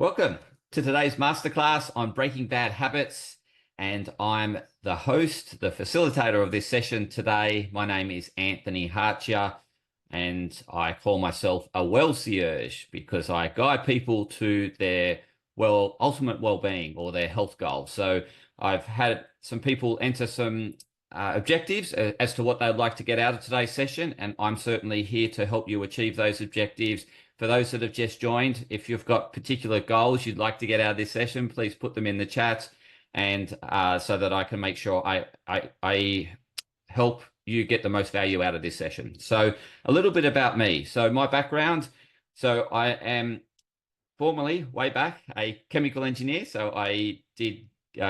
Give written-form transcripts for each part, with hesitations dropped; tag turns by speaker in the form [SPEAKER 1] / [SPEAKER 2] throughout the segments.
[SPEAKER 1] Welcome to today's masterclass on breaking bad habits, and I'm the host, the facilitator of this session today. My name is Anthony Hartcher, and I call myself a Wellcierge because I guide people to their ultimate well-being or their health goals. So I've had some people enter some objectives as to what they'd like to get out of today's session, and I'm certainly here to help you achieve those objectives. For those that have just joined, if you've got particular goals you'd like to get out of this session, please put them in the chat, and so that I can make sure I help you get the most value out of this session. So a little bit about me. So my background, so I am formerly, way back, a chemical engineer. So I did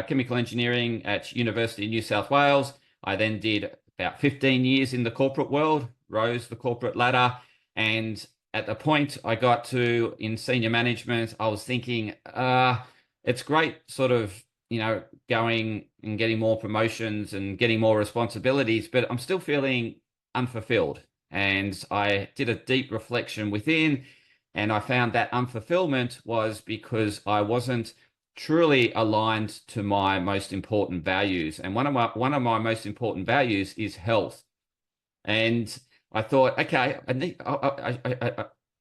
[SPEAKER 1] chemical engineering at University of New South Wales. I then did about 15 years in the corporate world, rose the corporate ladder, and at the point I got to in senior management, I was thinking, it's great sort of, going and getting more promotions and getting more responsibilities, but I'm still feeling unfulfilled. And I did a deep reflection within, and I found that unfulfillment was because I wasn't truly aligned to my most important values. And one of my most important values is health. And I thought, okay,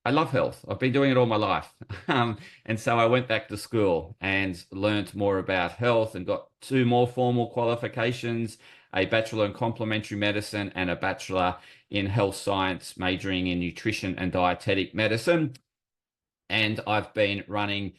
[SPEAKER 1] I love health. I've been doing it all my life. And so I went back to school and learned more about health and got 2 more formal qualifications, a bachelor in complementary medicine and a bachelor in health science, majoring in nutrition and dietetic medicine. And I've been running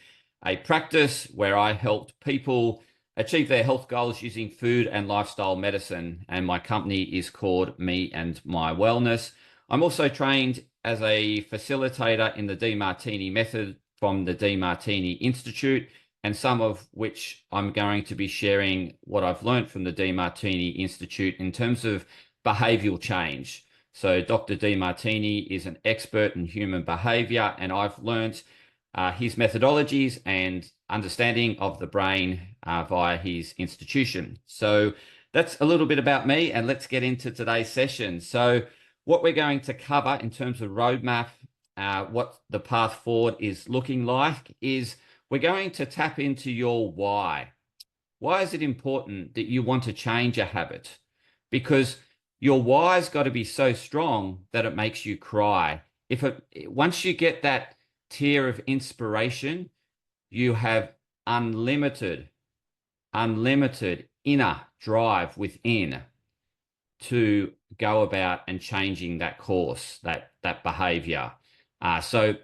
[SPEAKER 1] a practice where I helped people achieve their health goals using food and lifestyle medicine, and my company is called Me&my Wellness. I'm also trained as a facilitator in the DeMartini method from the DeMartini Institute, and some of which I'm going to be sharing what I've learned from the DeMartini Institute in terms of behavioral change. So Dr. DeMartini is an expert in human behavior, and I've learned his methodologies and understanding of the brain via his institution. So that's a little bit about me, and let's get into today's session. So what we're going to cover in terms of roadmap, what the path forward is looking like, is we're going to tap into your why. Why is it important that you want to change a habit? Because your why's got to be so strong that it makes you cry. Once you get that tear of inspiration, you have unlimited inner drive within to go about and changing that course, that behavior. So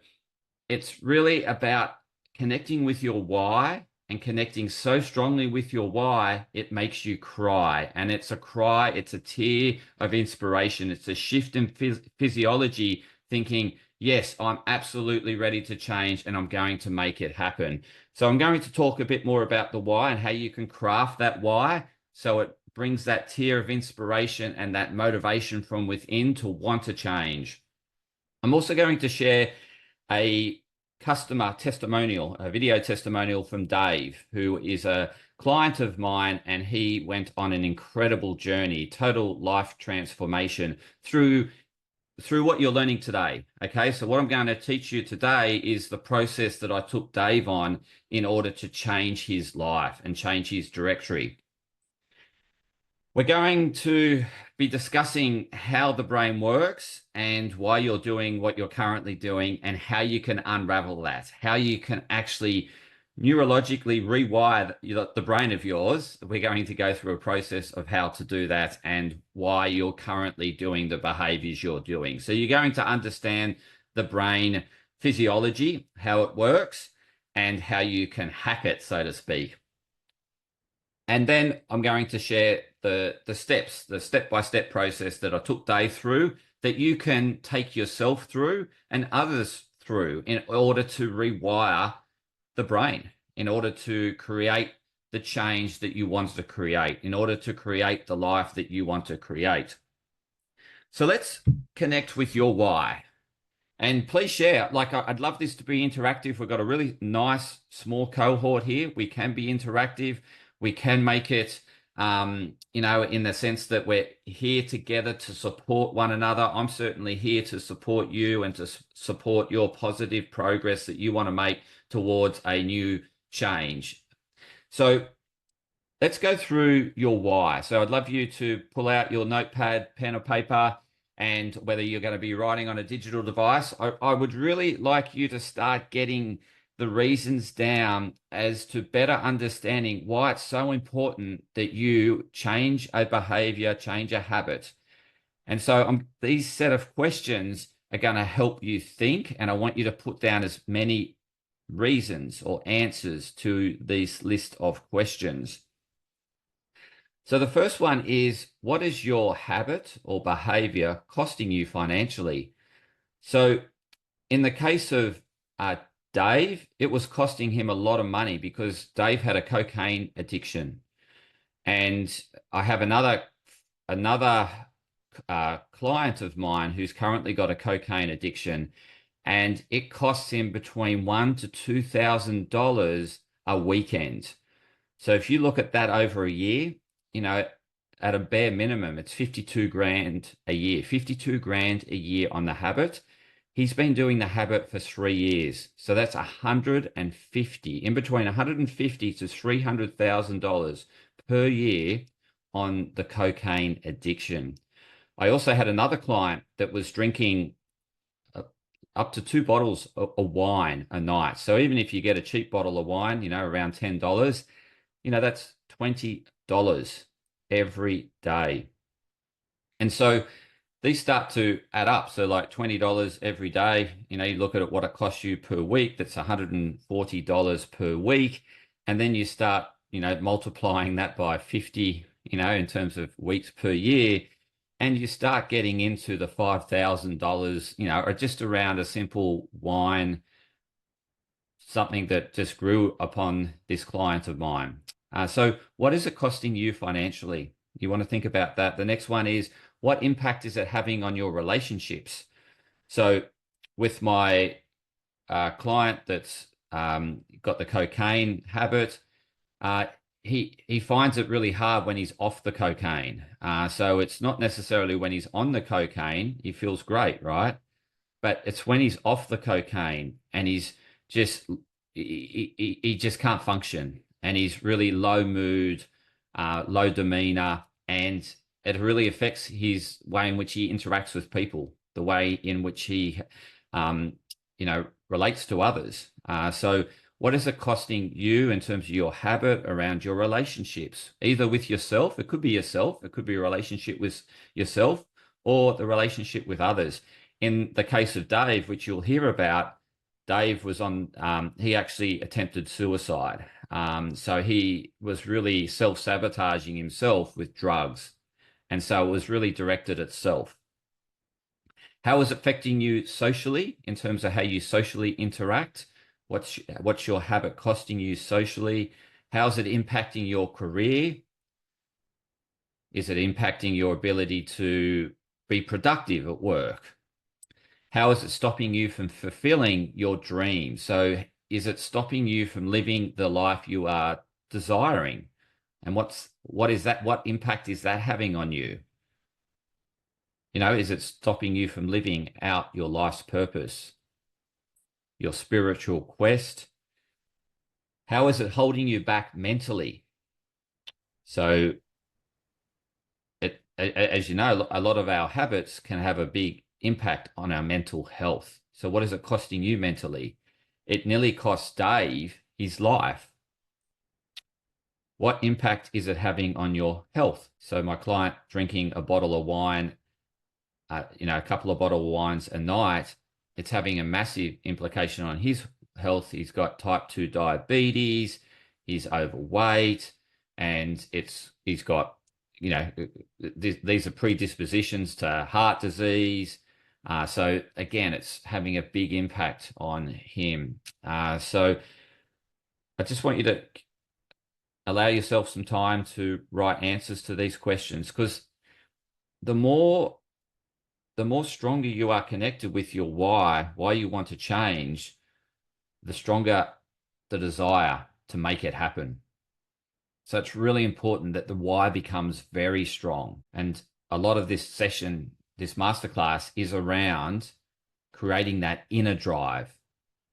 [SPEAKER 1] it's really about connecting with your why, and connecting so strongly with your why, it makes you cry. And it's a cry, it's a tear of inspiration. It's a shift in physiology, thinking, yes, I'm absolutely ready to change and I'm going to make it happen. So I'm going to talk a bit more about the why and how you can craft that why so it brings that tear of inspiration and that motivation from within to want to change. I'm also going to share a customer testimonial, a video testimonial from Dave, who is a client of mine, and he went on an incredible journey, total life transformation through what you're learning today. Okay, so what I'm going to teach you today is the process that I took Dave on in order to change his life and change his directory. We're going to be discussing how the brain works and why you're doing what you're currently doing, and how you can unravel that, how you can actually neurologically rewire the brain of yours. We're going to go through a process of how to do that and why you're currently doing the behaviors you're doing. So you're going to understand the brain physiology, how it works, and how you can hack it, so to speak. And then I'm going to share the steps, the step-by-step process that I took Dave through, that you can take yourself through and others through in order to rewire the brain, in order to create the change that you want to create, in order to create the life that you want to create. So let's connect with your why. And please share. I'd love this to be interactive. We've got a really nice small cohort here. We can be interactive. We can make it in the sense that we're here together to support one another. I'm certainly here to support you and to support your positive progress that you want to make towards a new change. So let's go through your why. So I'd love you to pull out your notepad, pen or paper, and whether you're going to be writing on a digital device, I would really like you to start getting the reasons down as to better understanding why it's so important that you change a behavior, change a habit. And so these set of questions are going to help you think, and I want you to put down as many reasons or answers to this list of questions. So the first one is, what is your habit or behavior costing you financially? So in the case of Dave, it was costing him a lot of money because Dave had a cocaine addiction. And I have another client of mine who's currently got a cocaine addiction, and it costs him between $1,000 to $2,000 a weekend. So if you look at that over a year, at a bare minimum, it's 52 grand a year, 52 grand a year on the habit. He's been doing the habit for 3 years. So that's 150, in between 150 to $300,000 per year on the cocaine addiction. I also had another client that was drinking up to 2 bottles of wine a night. So even if you get a cheap bottle of wine, around $10, that's $20 every day. And so these start to add up. So like $20 every day, you look at what it costs you per week, that's $140 per week. And then you start, multiplying that by 50, in terms of weeks per year. And you start getting into the $5,000, or just around a simple wine, something that just grew upon this client of mine. So what is it costing you financially? You want to think about that. The next one is, what impact is it having on your relationships? So with my client that's got the cocaine habit, he finds it really hard when he's off the cocaine. So it's not necessarily when he's on the cocaine, he feels great, right? But it's when he's off the cocaine and he just can't function, and he's really low mood, low demeanor, and it really affects his way in which he interacts with people, the way in which he, relates to others. So what is it costing you in terms of your habit around your relationships, either with yourself? It could be yourself. It could be a relationship with yourself or the relationship with others. In the case of Dave, which you'll hear about, Dave was he actually attempted suicide. So he was really self-sabotaging himself with drugs. And so it was really directed at self. How is it affecting you socially in terms of how you socially interact? What's your habit costing you socially? How's it impacting your career? Is it impacting your ability to be productive at work? How is it stopping you from fulfilling your dreams? So is it stopping you from living the life you are desiring? And what is that? What impact is that having on you? Is it stopping you from living out your life's purpose, your spiritual quest? How is it holding you back mentally? So as you know, a lot of our habits can have a big impact on our mental health. So what is it costing you mentally? It nearly cost Dave his life. What impact is it having on your health? So my client drinking a bottle of wine, a couple of bottle of wines a night, it's having a massive implication on his health. He's got type 2 diabetes, he's overweight, and he's got, these are predispositions to heart disease. So again, it's having a big impact on him. So I just want you to allow yourself some time to write answers to these questions, because the more stronger you are connected with your why you want to change, the stronger the desire to make it happen. So it's really important that the why becomes very strong. And a lot of this session, this masterclass, is around creating that inner drive,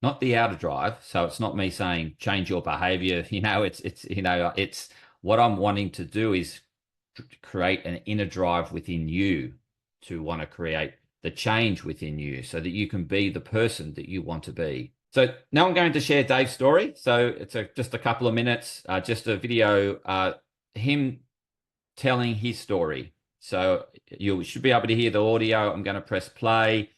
[SPEAKER 1] not the outer drive. So it's not me saying change your behavior. It's what I'm wanting to do is create an inner drive within you to want to create the change within you so that you can be the person that you want to be. So now I'm going to share Dave's story. So it's just a couple of minutes, just a video, him telling his story. So you should be able to hear the audio. I'm going to press play.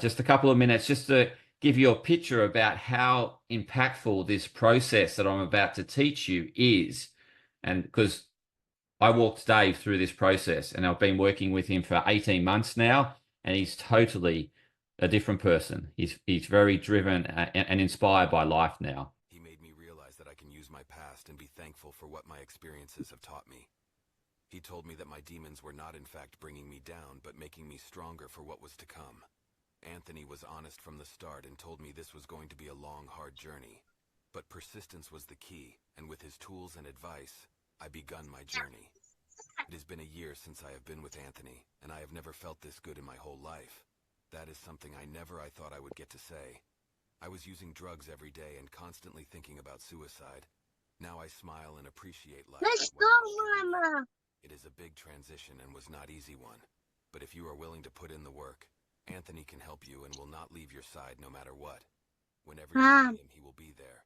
[SPEAKER 1] Just a couple of minutes just to give you a picture about how impactful this process that I'm about to teach you is. And because I walked Dave through this process and I've been working with him for 18 months now, and he's totally a different person. He's very driven and inspired by life now.
[SPEAKER 2] He made me realize that I can use my past and be thankful for what my experiences have taught me. He told me that my demons were not in fact bringing me down, but making me stronger for what was to come. Anthony was honest from the start and told me this was going to be a long, hard journey. But persistence was the key, and with his tools and advice, I begun my journey. It has been a year since I have been with Anthony, and I have never felt this good in my whole life. That is something I thought I would get to say. I was using drugs every day and constantly thinking about suicide. Now I smile and appreciate life.
[SPEAKER 3] Let's go, Mama.
[SPEAKER 2] It is a big transition and was not easy one. But if you are willing to put in the work, Anthony can help you and will not leave your side no matter what. Whenever you need him, he will be there.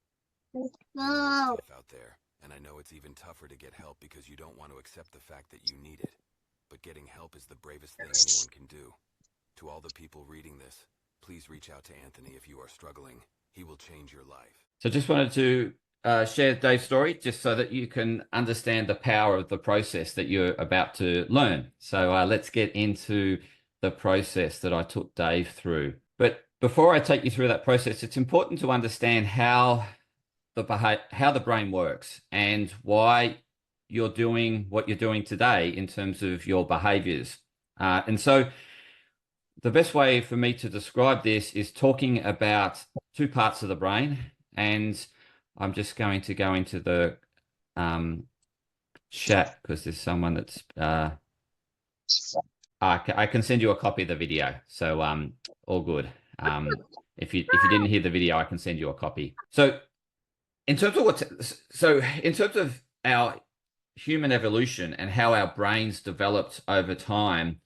[SPEAKER 3] Let's
[SPEAKER 2] I know
[SPEAKER 3] go.
[SPEAKER 2] it's tough out there, and I know it's even tougher to get help because you don't want to accept the fact that you need it. But getting help is the bravest thing anyone can do. To all the people reading this, please reach out to Anthony if you are struggling. He will change your life.
[SPEAKER 1] So just wanted to share Dave's story just so that you can understand the power of the process that you're about to learn. So let's get into the process that I took Dave through. But before I take you through that process, it's important to understand how the brain works and why you're doing what you're doing today in terms of your behaviors. And so the best way for me to describe this is talking about two parts of the brain. And I'm just going to go into the chat because there's someone that's I can send you a copy of the video. So all good. If you didn't hear the video, I can send you a copy. So in terms of our human evolution and how our brains developed over time,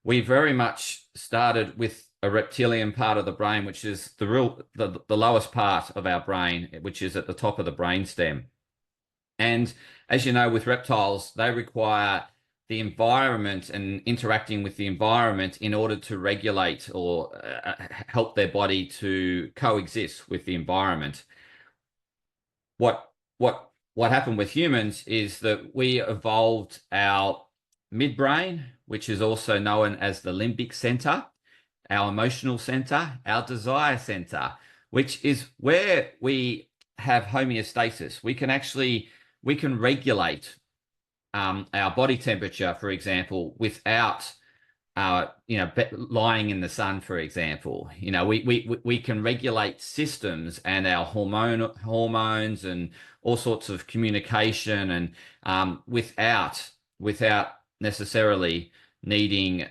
[SPEAKER 1] we very much started with a reptilian part of the brain, which is the lowest part of our brain, which is at the top of the brainstem. And as you know, with reptiles, they require the environment and interacting with the environment in order to regulate or help their body to coexist with the environment. What happened with humans is that we evolved our midbrain, which is also known as the limbic center, our emotional center, our desire center, which is where we have homeostasis. We can regulate our body temperature, for example, without lying in the sun, for example. We can regulate systems and our hormones and all sorts of communication and without necessarily needing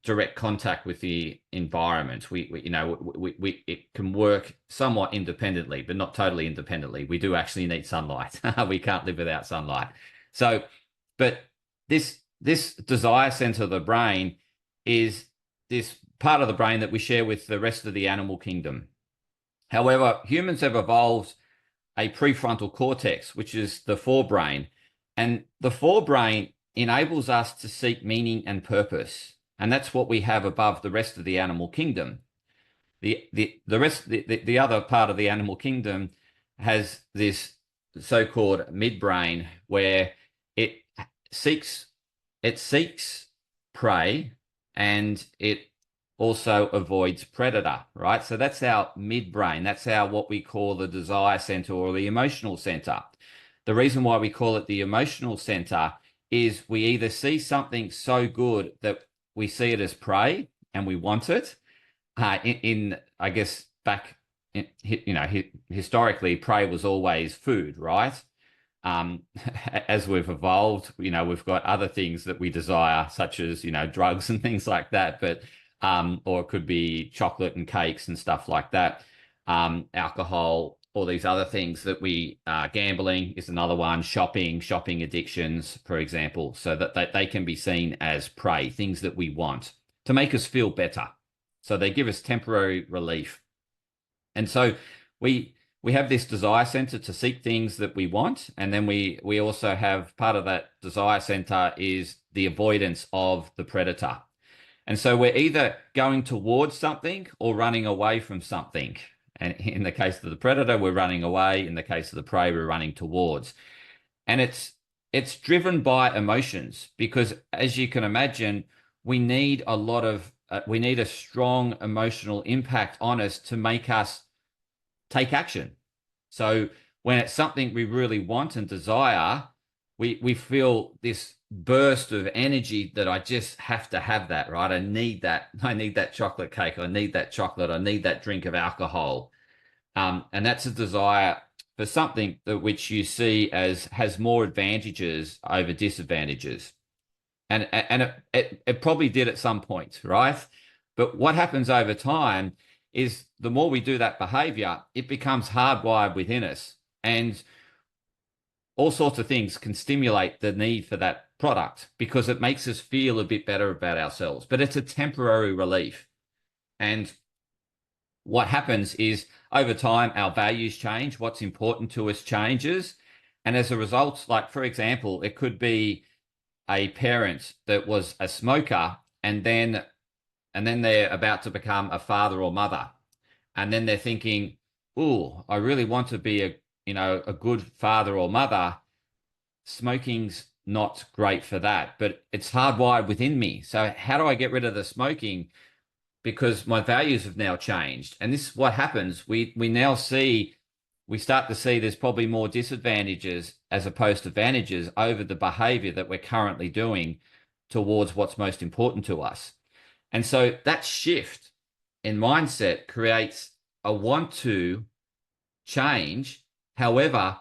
[SPEAKER 1] direct contact with the environment. It can work somewhat independently, but not totally independently. We do actually need sunlight. We can't live without sunlight. So, but this desire center of the brain is this part of the brain that we share with the rest of the animal kingdom. However, humans have evolved a prefrontal cortex, which is the forebrain, and the forebrain enables us to seek meaning and purpose, and that's what we have above the rest of the animal kingdom. The other part of the animal kingdom has this so-called midbrain, where it seeks prey and it also avoids predator, right? So that's our midbrain. That's what we call the desire center or the emotional center. The reason why we call it the emotional center is we either see something so good that we see it as prey and we want it. I guess back, historically, prey was always food, right? as we've evolved, we've got other things that we desire, such as, drugs and things like that, but or it could be chocolate and cakes and stuff like that, alcohol, all these other things that gambling is another one, shopping addictions, for example, so that they can be seen as prey, things that we want to make us feel better. So they give us temporary relief. And so we have this desire center to seek things that we want. And then we also have part of that desire center is the avoidance of the predator. And so we're either going towards something or running away from something. And in the case of the predator, we're running away. In the case of the prey, we're running towards. And it's driven by emotions, because as you can imagine, we need a strong emotional impact on us to make us take action. So when it's something we really want and desire, we feel this burst of energy that I just have to have that, right? I need that chocolate cake. I need that chocolate. I need that drink of alcohol. And that's a desire for something which you see as has more advantages over disadvantages. And it probably did at some point, right? But what happens over time is the more we do that behavior, it becomes hardwired within us. And all sorts of things can stimulate the need for that product because it makes us feel a bit better about ourselves. But it's a temporary relief. And what happens is over time, our values change. What's important to us changes. And as a result, like, for example, it could be a parent that was a smoker and then they're about to become a father or mother. And then they're thinking, oh, I really want to be a good father or mother. Smoking's not great for that, but it's hardwired within me. So how do I get rid of the smoking? Because my values have now changed. And this is what happens. We start to see there's probably more disadvantages as opposed to advantages over the behavior that we're currently doing towards what's most important to us. And so that shift in mindset creates a want to change. However,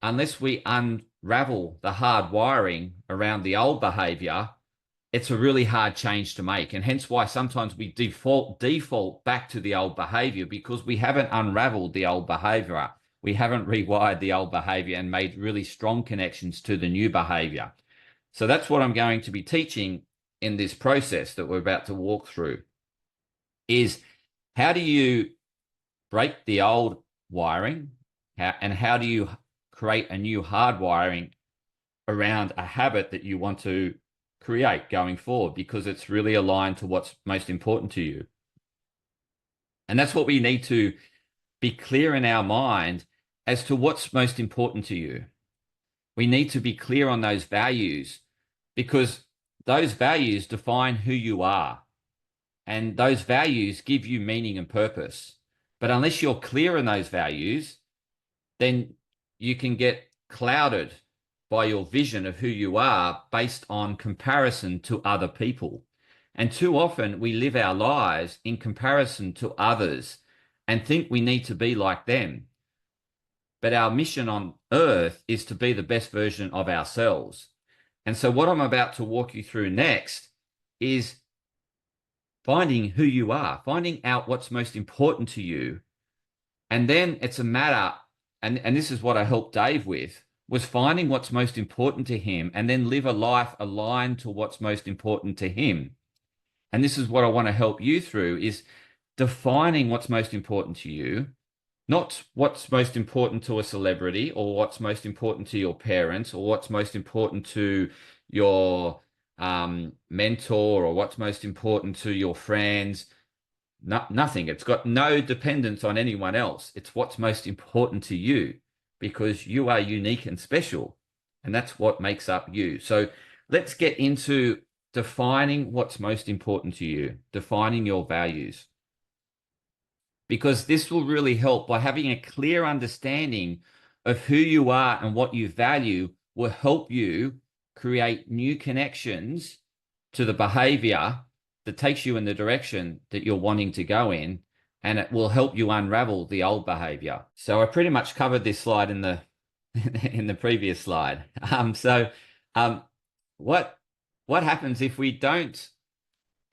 [SPEAKER 1] unless we unravel the hard wiring around the old behavior, it's a really hard change to make. And hence why sometimes we default back to the old behavior, because we haven't unraveled the old behavior. We haven't rewired the old behavior and made really strong connections to the new behavior. So that's what I'm going to be teaching in this process that we're about to walk through, is how do you break the old wiring and how do you create a new hard wiring around a habit that you want to create going forward, because it's really aligned to what's most important to you. And that's what we need to be clear in our mind as to what's most important to you. We need to be clear on those values, because those values define who you are. And those values give you meaning and purpose. But unless you're clear in those values, then you can get clouded by your vision of who you are based on comparison to other people. And too often we live our lives in comparison to others and think we need to be like them. But our mission on earth is to be the best version of ourselves. And so what I'm about to walk you through next is finding who you are, finding out what's most important to you. And then it's a matter, and this is what I helped Dave with, was finding what's most important to him and then live a life aligned to what's most important to him. And this is what I want to help you through, is defining what's most important to you, not what's most important to a celebrity or what's most important to your parents or what's most important to your mentor or what's most important to your friends. Nothing. It's got no dependence on anyone else. It's what's most important to you, because you are unique and special, and that's what makes up you. So let's get into defining what's most important to you, defining your values, because this will really help. By having a clear understanding of who you are and what you value will help you create new connections to the behavior that takes you in the direction that you're wanting to go in, and it will help you unravel the old behavior. So I pretty much covered this slide in the in the previous slide. So what happens if we don't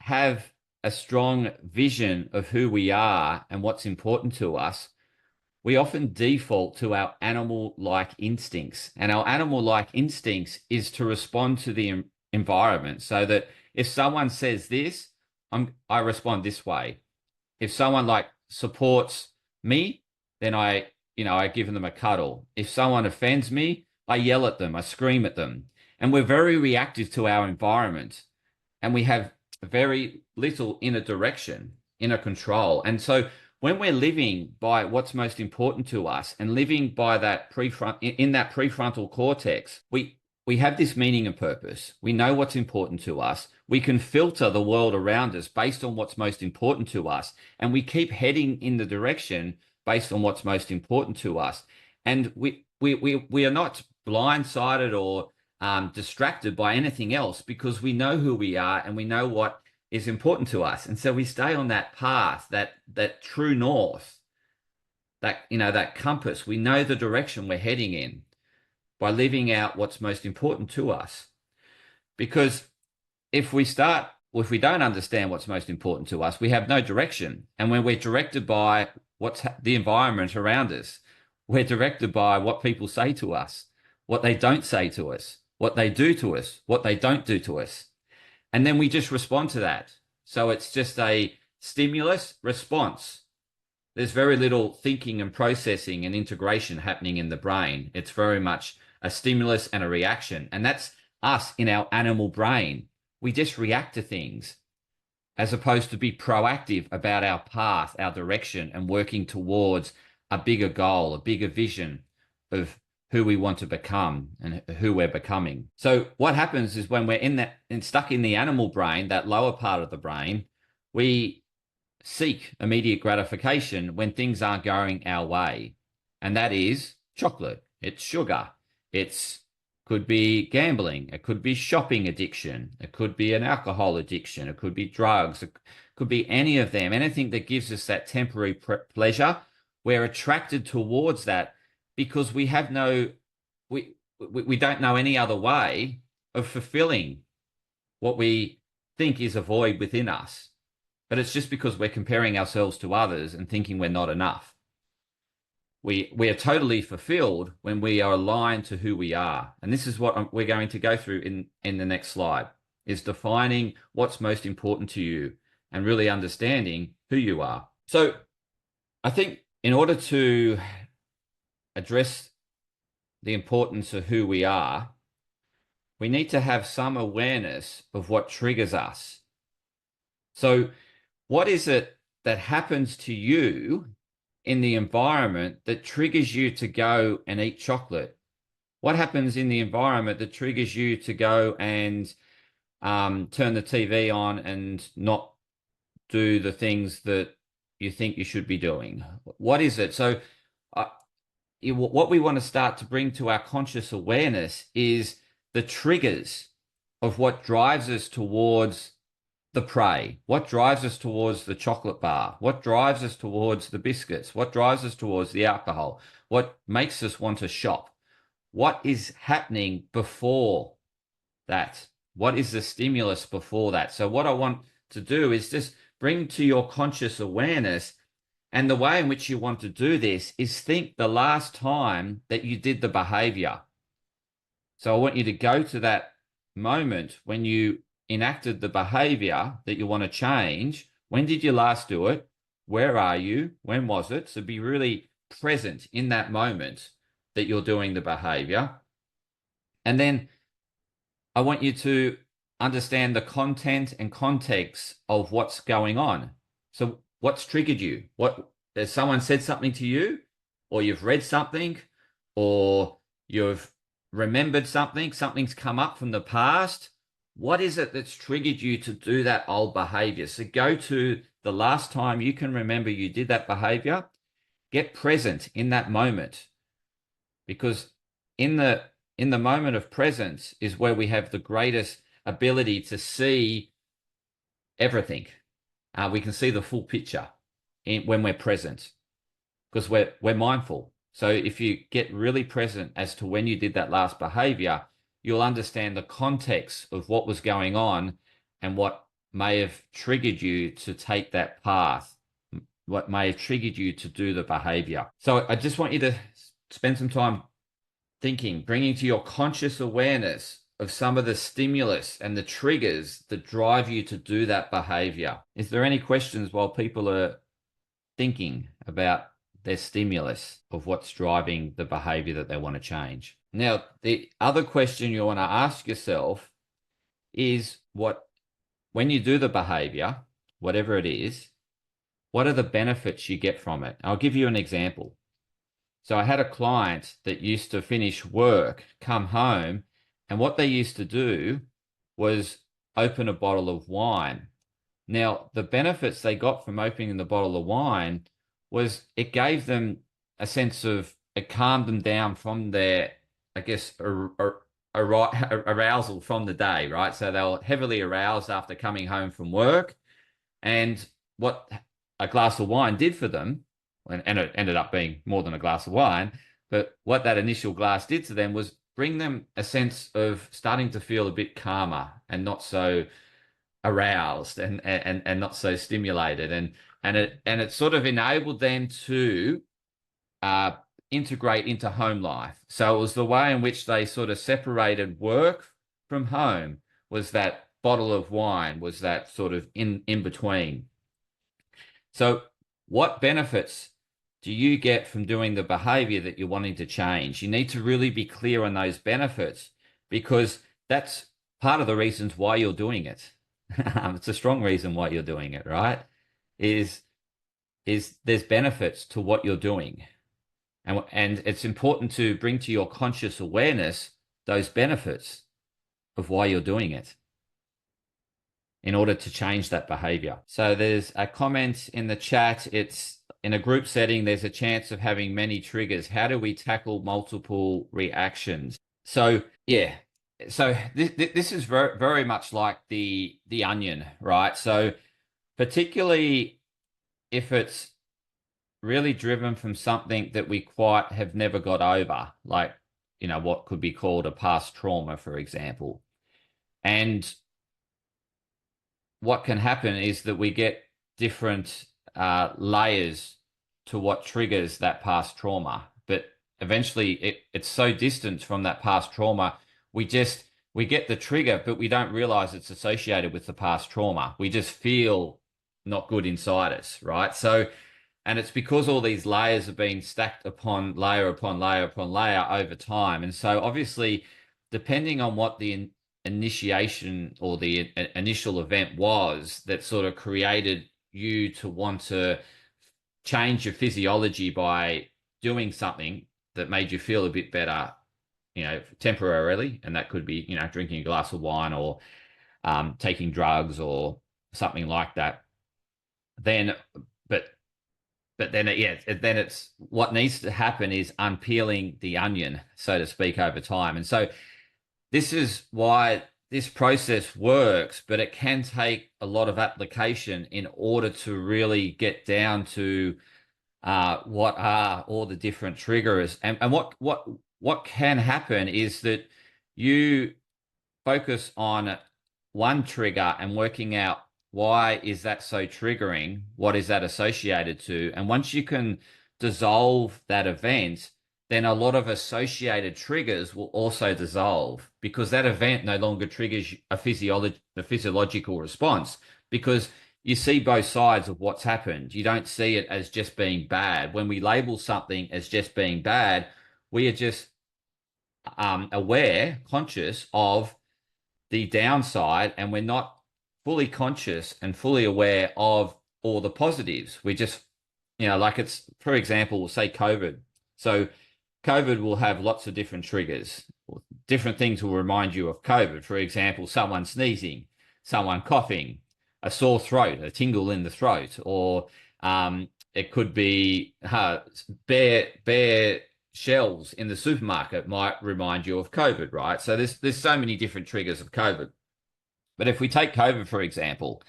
[SPEAKER 1] have a strong vision of who we are and what's important to us? We often default to our animal-like instincts. And our animal-like instincts is to respond to the environment, so that if someone says this, I respond this way. If someone like supports me, then I give them a cuddle. If someone offends me, I yell at them, I scream at them. And we're very reactive to our environment. And we have very little inner direction, inner control. And so when we're living by what's most important to us and living by that prefrontal cortex, we have this meaning and purpose. We know what's important to us. We can filter the world around us based on what's most important to us. And we keep heading in the direction based on what's most important to us. And we are not blindsided or distracted by anything else, because we know who we are and we know what is important to us. And so we stay on that path, that true north, that compass. We know the direction we're heading in by living out what's most important to us. Because if we don't understand what's most important to us, we have no direction. And when we're directed by the environment around us, we're directed by what people say to us, what they don't say to us, what they do to us, what they don't do to us. And then we just respond to that. So it's just a stimulus response. There's very little thinking and processing and integration happening in the brain. It's very much a stimulus and a reaction. And that's us in our animal brain. We just react to things as opposed to be proactive about our path, our direction, and working towards a bigger goal, a bigger vision of who we want to become and who we're becoming. So what happens is when we're stuck in the animal brain, that lower part of the brain, we seek immediate gratification when things aren't going our way. And that is chocolate, it's sugar, could be gambling, it could be shopping addiction, it could be an alcohol addiction, it could be drugs, it could be any of them, anything that gives us that temporary pleasure. We're attracted towards that because we don't know any other way of fulfilling what we think is a void within us. But it's just because we're comparing ourselves to others and thinking we're not enough. We are totally fulfilled when we are aligned to who we are. And this is what we're going to go through in the next slide, is defining what's most important to you and really understanding who you are. So I think in order to address the importance of who we are, we need to have some awareness of what triggers us. So what is it that happens to you in the environment that triggers you to go and eat chocolate? What happens in the environment that triggers you to go and turn the TV on and not do the things that you think you should be doing? What is it? So what we want to start to bring to our conscious awareness is the triggers of what drives us towards the prey, what drives us towards the chocolate bar, what drives us towards the biscuits, what drives us towards the alcohol, what makes us want to shop. What is happening before that? What is the stimulus before that? So what I want to do is just bring to your conscious awareness, and the way in which you want to do this is think the last time that you did the behavior. So I want you to go to that moment when you enacted the behavior that you want to change. When did you last do it? Where are you? When was it? So be really present in that moment that you're doing the behavior. And then I want you to understand the content and context of what's going on. So what's triggered you? Has someone said something to you, or you've read something, or you've remembered something's come up from the past? What is it that's triggered you to do that old behavior? So go to the last time you can remember you did that behavior. Get present in that moment, because in the moment of presence is where we have the greatest ability to see everything. We can see the full picture when we're present, because we're mindful. So if you get really present as to when you did that last behavior, you'll understand the context of what was going on and what may have triggered you to take that path, what may have triggered you to do the behavior. So I just want you to spend some time thinking, bringing to your conscious awareness of some of the stimulus and the triggers that drive you to do that behavior. Is there any questions while people are thinking about their stimulus of what's driving the behavior that they want to change? Now, the other question you want to ask yourself is when you do the behavior, whatever it is, what are the benefits you get from it? I'll give you an example. So I had a client that used to finish work, come home, and what they used to do was open a bottle of wine. Now, the benefits they got from opening the bottle of wine was it gave them a sense of, it calmed them down from their, I guess, arousal from the day, right? So they were heavily aroused after coming home from work. And what a glass of wine did for them, and it ended up being more than a glass of wine, but what that initial glass did to them was bring them a sense of starting to feel a bit calmer and not so aroused and not so stimulated, and it sort of enabled them to integrate into home life. So it was the way in which they sort of separated work from home, was that bottle of wine, was that sort of in between. So what benefits do you get from doing the behavior that you're wanting to change? You need to really be clear on those benefits, because that's part of the reasons why you're doing it. It's a strong reason why you're doing it, right? Is there's benefits to what you're doing. And it's important to bring to your conscious awareness those benefits of why you're doing it in order to change that behavior. So there's a comment in the chat. It's in a group setting, there's a chance of having many triggers. How do we tackle multiple reactions? So yeah, so this is very, very much like the onion, right? So particularly if it's really driven from something that we quite have never got over, like, you know, what could be called a past trauma, for example. And what can happen is that we get different layers to what triggers that past trauma. But eventually it's so distant from that past trauma, we get the trigger, but we don't realize it's associated with the past trauma. We just feel not good inside us, right? So, and it's because all these layers have been stacked upon layer upon layer upon layer over time. And so obviously, depending on what the initiation or the initial event was that sort of created you to want to change your physiology by doing something that made you feel a bit better, you know, temporarily, and that could be, you know, drinking a glass of wine or taking drugs or something like that, then then it's what needs to happen is unpeeling the onion, so to speak, over time. And so this is why this process works, but it can take a lot of application in order to really get down to what are all the different triggers. And what can happen is that you focus on one trigger and working out why is that so triggering? What is that associated to? And once you can dissolve that event, then a lot of associated triggers will also dissolve, because that event no longer triggers a physiological response, because you see both sides of what's happened. You don't see it as just being bad. When we label something as just being bad, we are just aware, conscious of the downside, and we're not fully conscious and fully aware of all the positives. We just, you know, like it's, for example, we'll say COVID. So COVID will have lots of different triggers. Different things will remind you of COVID. For example, someone sneezing, someone coughing, a sore throat, a tingle in the throat, or it could be bare shelves in the supermarket might remind you of COVID, right? So there's so many different triggers of COVID. But if we take COVID, for example,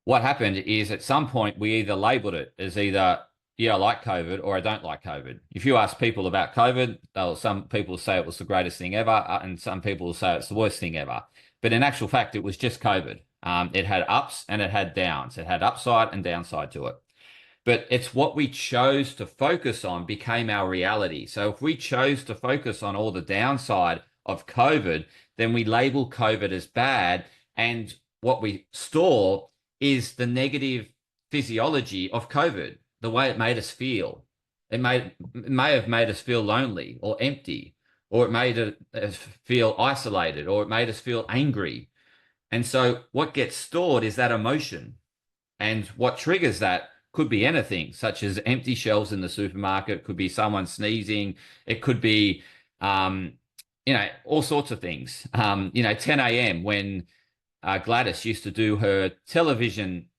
[SPEAKER 1] what happened is at some point we either labeled it as either yeah, I like COVID or I don't like COVID. If you ask people about COVID, some people say it was the greatest thing ever, and some people will say it's the worst thing ever. But in actual fact, it was just COVID. It had ups and it had downs. It had upside and downside to it. But it's what we chose to focus on became our reality. So if we chose to focus on all the downside of COVID, then we label COVID as bad. And what we store is the negative physiology of COVID, the way it made us feel. It may have made us feel lonely or empty, or it made us feel isolated, or it made us feel angry. And so what gets stored is that emotion. And what triggers that could be anything, such as empty shelves in the supermarket, could be someone sneezing, it could be, all sorts of things. 10 a.m. when Gladys used to do her television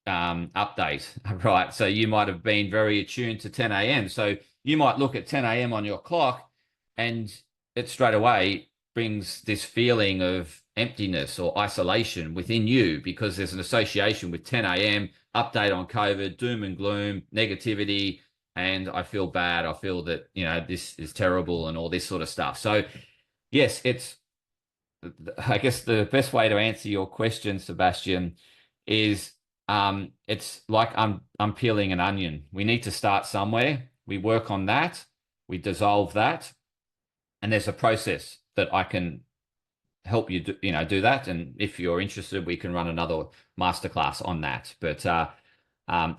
[SPEAKER 1] update, right? So you might have been very attuned to 10 a.m. So you might look at 10 a.m. on your clock and it straight away brings this feeling of emptiness or isolation within you because there's an association with 10 a.m., update on COVID, doom and gloom, negativity, and I feel bad. I feel that, this is terrible and all this sort of stuff. So yes, I guess the best way to answer your question, Sebastian, is it's like I'm peeling an onion. We need to start somewhere. We work on that. We dissolve that. And there's a process that I can help you do that. And if you're interested, we can run another masterclass on that. But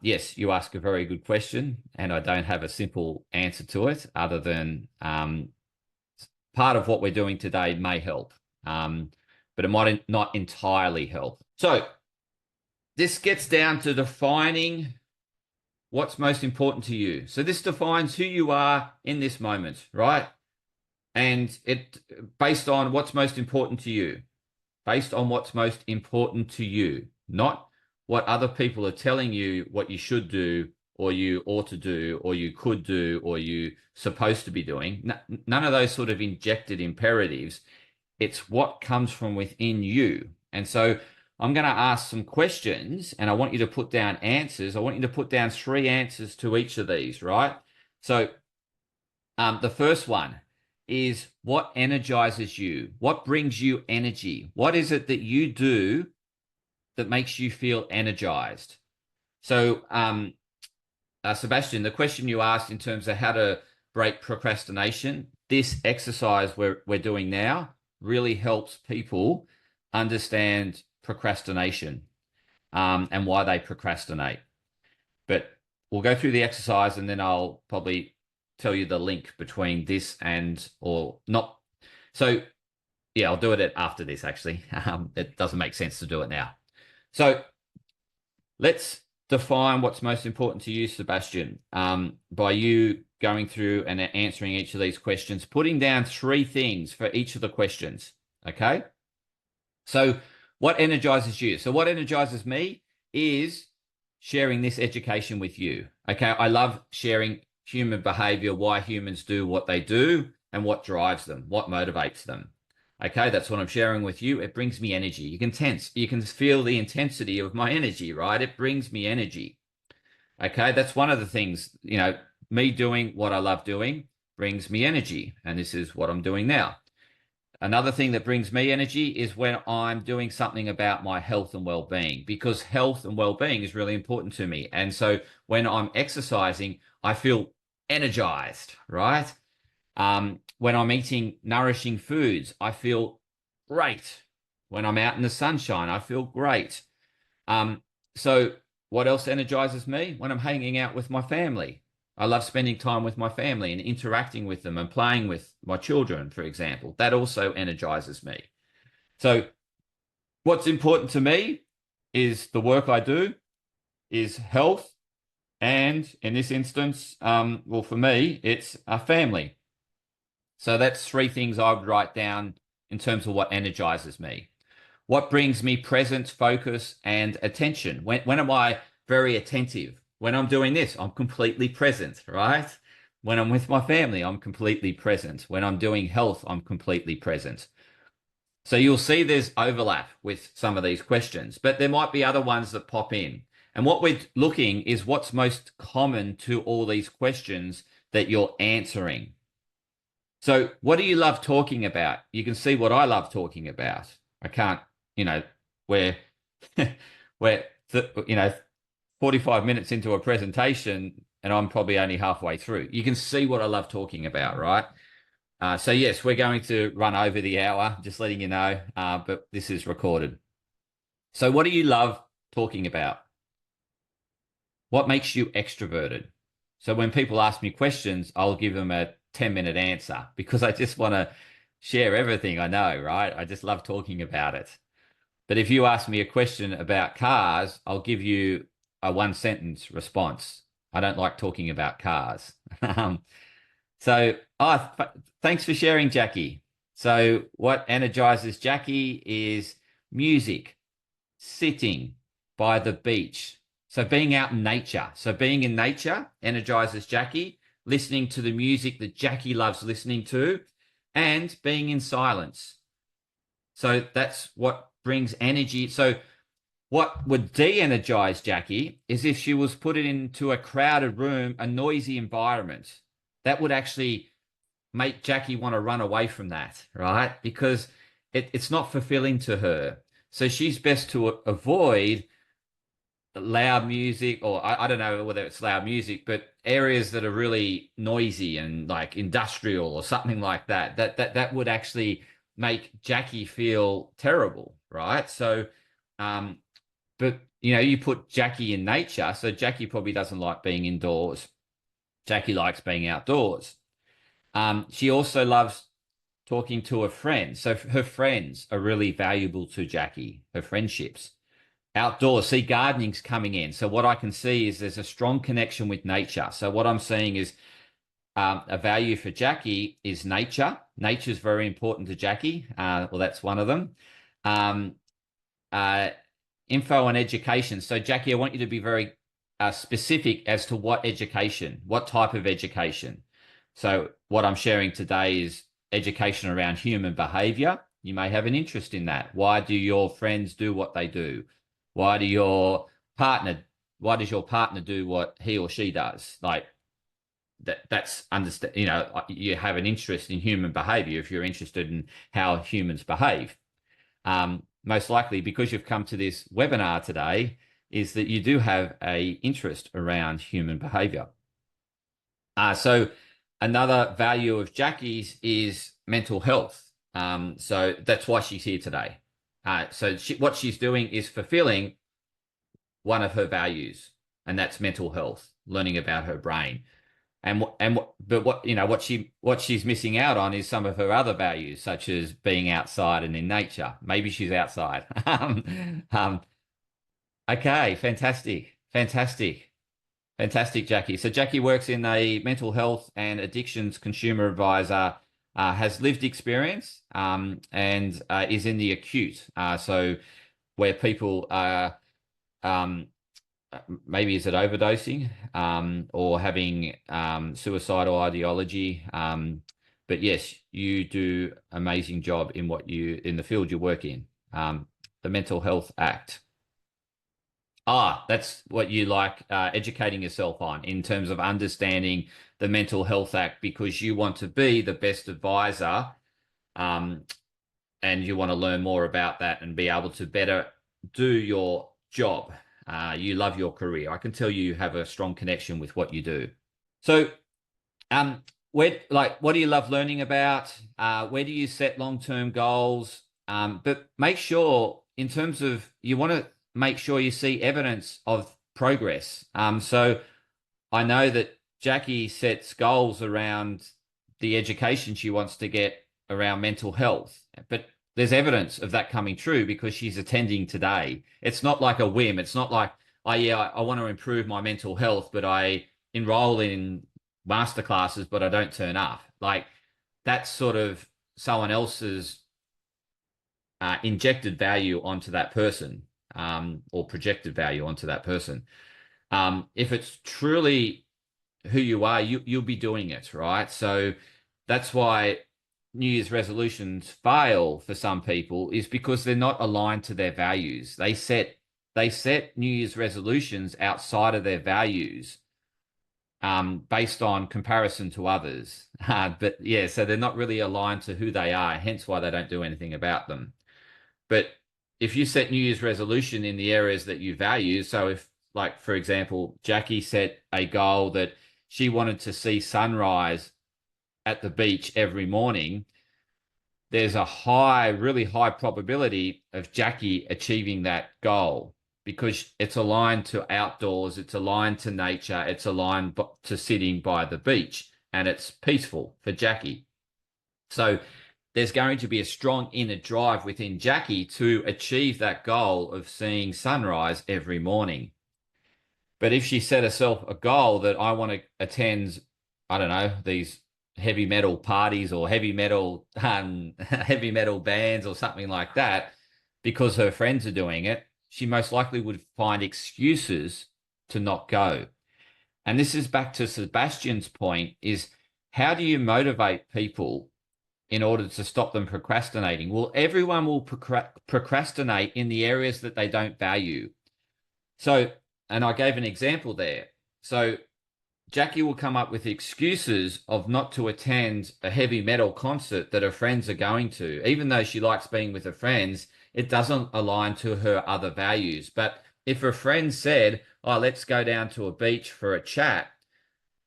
[SPEAKER 1] yes, you ask a very good question, and I don't have a simple answer to it other than part of what we're doing today may help, but it might not entirely help. So this gets down to defining what's most important to you. So this defines who you are in this moment, right? And it based on what's most important to you, not what other people are telling you what you should do, or you ought to do, or you could do, or you supposed to be doing. None of those sort of injected imperatives. It's what comes from within you. And so I'm going to ask some questions and I want you to put down answers. I want you to put down 3 answers to each of these, right? So the first one is, what energizes you? What brings you energy? What is it that you do that makes you feel energized? So, Sebastian, the question you asked in terms of how to break procrastination, this exercise we're doing now really helps people understand procrastination and why they procrastinate. But we'll go through the exercise and then I'll probably tell you the link between this or not. So yeah, I'll do it after this actually. It doesn't make sense to do it now. So let's define what's most important to you, Sebastian, by you going through and answering each of these questions, putting down 3 things for each of the questions. Okay. So what energizes you? So what energizes me is sharing this education with you. Okay. I love sharing human behavior, why humans do what they do and what drives them, what motivates them. Okay, that's what I'm sharing with you. It brings me energy. You can feel the intensity of my energy, right? It brings me energy. Okay, that's one of the things, me doing what I love doing brings me energy. And this is what I'm doing now. Another thing that brings me energy is when I'm doing something about my health and well-being, because health and well-being is really important to me. And so when I'm exercising, I feel energized, right? When I'm eating nourishing foods, I feel great. When I'm out in the sunshine, I feel great. So what else energizes me? When I'm hanging out with my family. I love spending time with my family and interacting with them and playing with my children, for example. That also energizes me. So what's important to me is the work I do, is health, and in this instance, well, for me, it's a family. So that's 3 things I would write down in terms of what energizes me. What brings me presence, focus, and attention? When am I very attentive? When I'm doing this, I'm completely present, right? When I'm with my family, I'm completely present. When I'm doing health, I'm completely present. So you'll see there's overlap with some of these questions, but there might be other ones that pop in. And what we're looking is what's most common to all these questions that you're answering. So what do you love talking about? You can see what I love talking about. I can't, we're, we're, 45 minutes into a presentation and I'm probably only halfway through. You can see what I love talking about, right? So yes, we're going to run over the hour, just letting you know, but this is recorded. So what do you love talking about? What makes you extroverted? So when people ask me questions, I'll give them a 10-minute answer because I just want to share everything I know, right? I just love talking about it. But if you ask me a question about cars, I'll give you a one-sentence response. I don't like talking about cars. Thanks for sharing, Jackie. So what energizes Jackie is music, sitting by the beach. So being out in nature. So being in nature energizes Jackie, listening to the music that Jackie loves listening to, and being in silence. So that's what brings energy. So what would de-energize Jackie is if she was put into a crowded room, a noisy environment. That would actually make Jackie want to run away from that, right? Because it's not fulfilling to her. So she's best to avoid loud music, or I don't know whether it's loud music, but areas that are really noisy and like industrial or something like that. That would actually make Jackie feel terrible, right? So, but you put Jackie in nature, so Jackie probably doesn't like being indoors. Jackie likes being outdoors. She also loves talking to her friends. So her friends are really valuable to Jackie, her friendships. Outdoors, see, gardening's coming in. So what I can see is there's a strong connection with nature. So what I'm seeing is a value for Jackie is nature. Nature is very important to Jackie. Well, that's one of them. Info and education. So Jackie, I want you to be very specific as to what education, what type of education. So what I'm sharing today is education around human behavior. You may have an interest in that. Why do your friends do what they do? Why does your partner do what he or she does? Like that's understand, you have an interest in human behavior if you're interested in how humans behave. Most likely because you've come to this webinar today is that you do have a interest around human behavior. So another value of Jackie's is mental health. So that's why she's here today. So what she's doing is fulfilling one of her values, and that's mental health, learning about her brain. But what she's missing out on is some of her other values, such as being outside and in nature. Maybe she's outside. Okay, fantastic, Jackie. So Jackie works in a mental health and addictions consumer advisor, has lived experience, and is in the acute. So where people are, maybe is it overdosing, or having suicidal ideology. But yes, you do amazing job in in the field you work in. The Mental Health Act. That's what you like educating yourself on in terms of understanding the Mental Health Act, because you want to be the best advisor, and you want to learn more about that and be able to better do your job. You love your career. I can tell you have a strong connection with what you do. So, what do you love learning about? Where do you set long-term goals? But make sure, in terms of, you want to make sure you see evidence of progress. So I know that Jackie sets goals around the education she wants to get around mental health, but there's evidence of that coming true because she's attending today. It's not like a whim. It's not like, oh yeah, I want to improve my mental health, but I enroll in masterclasses, but I don't turn up. Like, that's sort of someone else's injected value onto that person, or projected value onto that person. If it's truly who you are, you'll be doing it, right? So that's why New Year's resolutions fail for some people, is because they're not aligned to their values. They set they set New Year's resolutions outside of their values, based on comparison to others. But yeah, so they're not really aligned to who they are, hence why they don't do anything about them. But if you set New Year's resolution in the areas that you value, so if, like, for example, Jackie set a goal that she wanted to see sunrise at the beach every morning, there's a really high probability of Jackie achieving that goal because it's aligned to outdoors, it's aligned to nature, it's aligned to sitting by the beach, and it's peaceful for Jackie. So there's going to be a strong inner drive within Jackie to achieve that goal of seeing sunrise every morning. But if she set herself a goal that I want to attend, I don't know, these heavy metal parties or heavy metal heavy metal bands or something like that, because her friends are doing it, she most likely would find excuses to not go. And this is back to Sebastian's point, is how do you motivate people in order to stop them procrastinating? Well, everyone will procrastinate in the areas that they don't value. So, and I gave an example there. So Jackie will come up with excuses of not to attend a heavy metal concert that her friends are going to. Even though she likes being with her friends, it doesn't align to her other values. But if her friend said, oh, let's go down to a beach for a chat,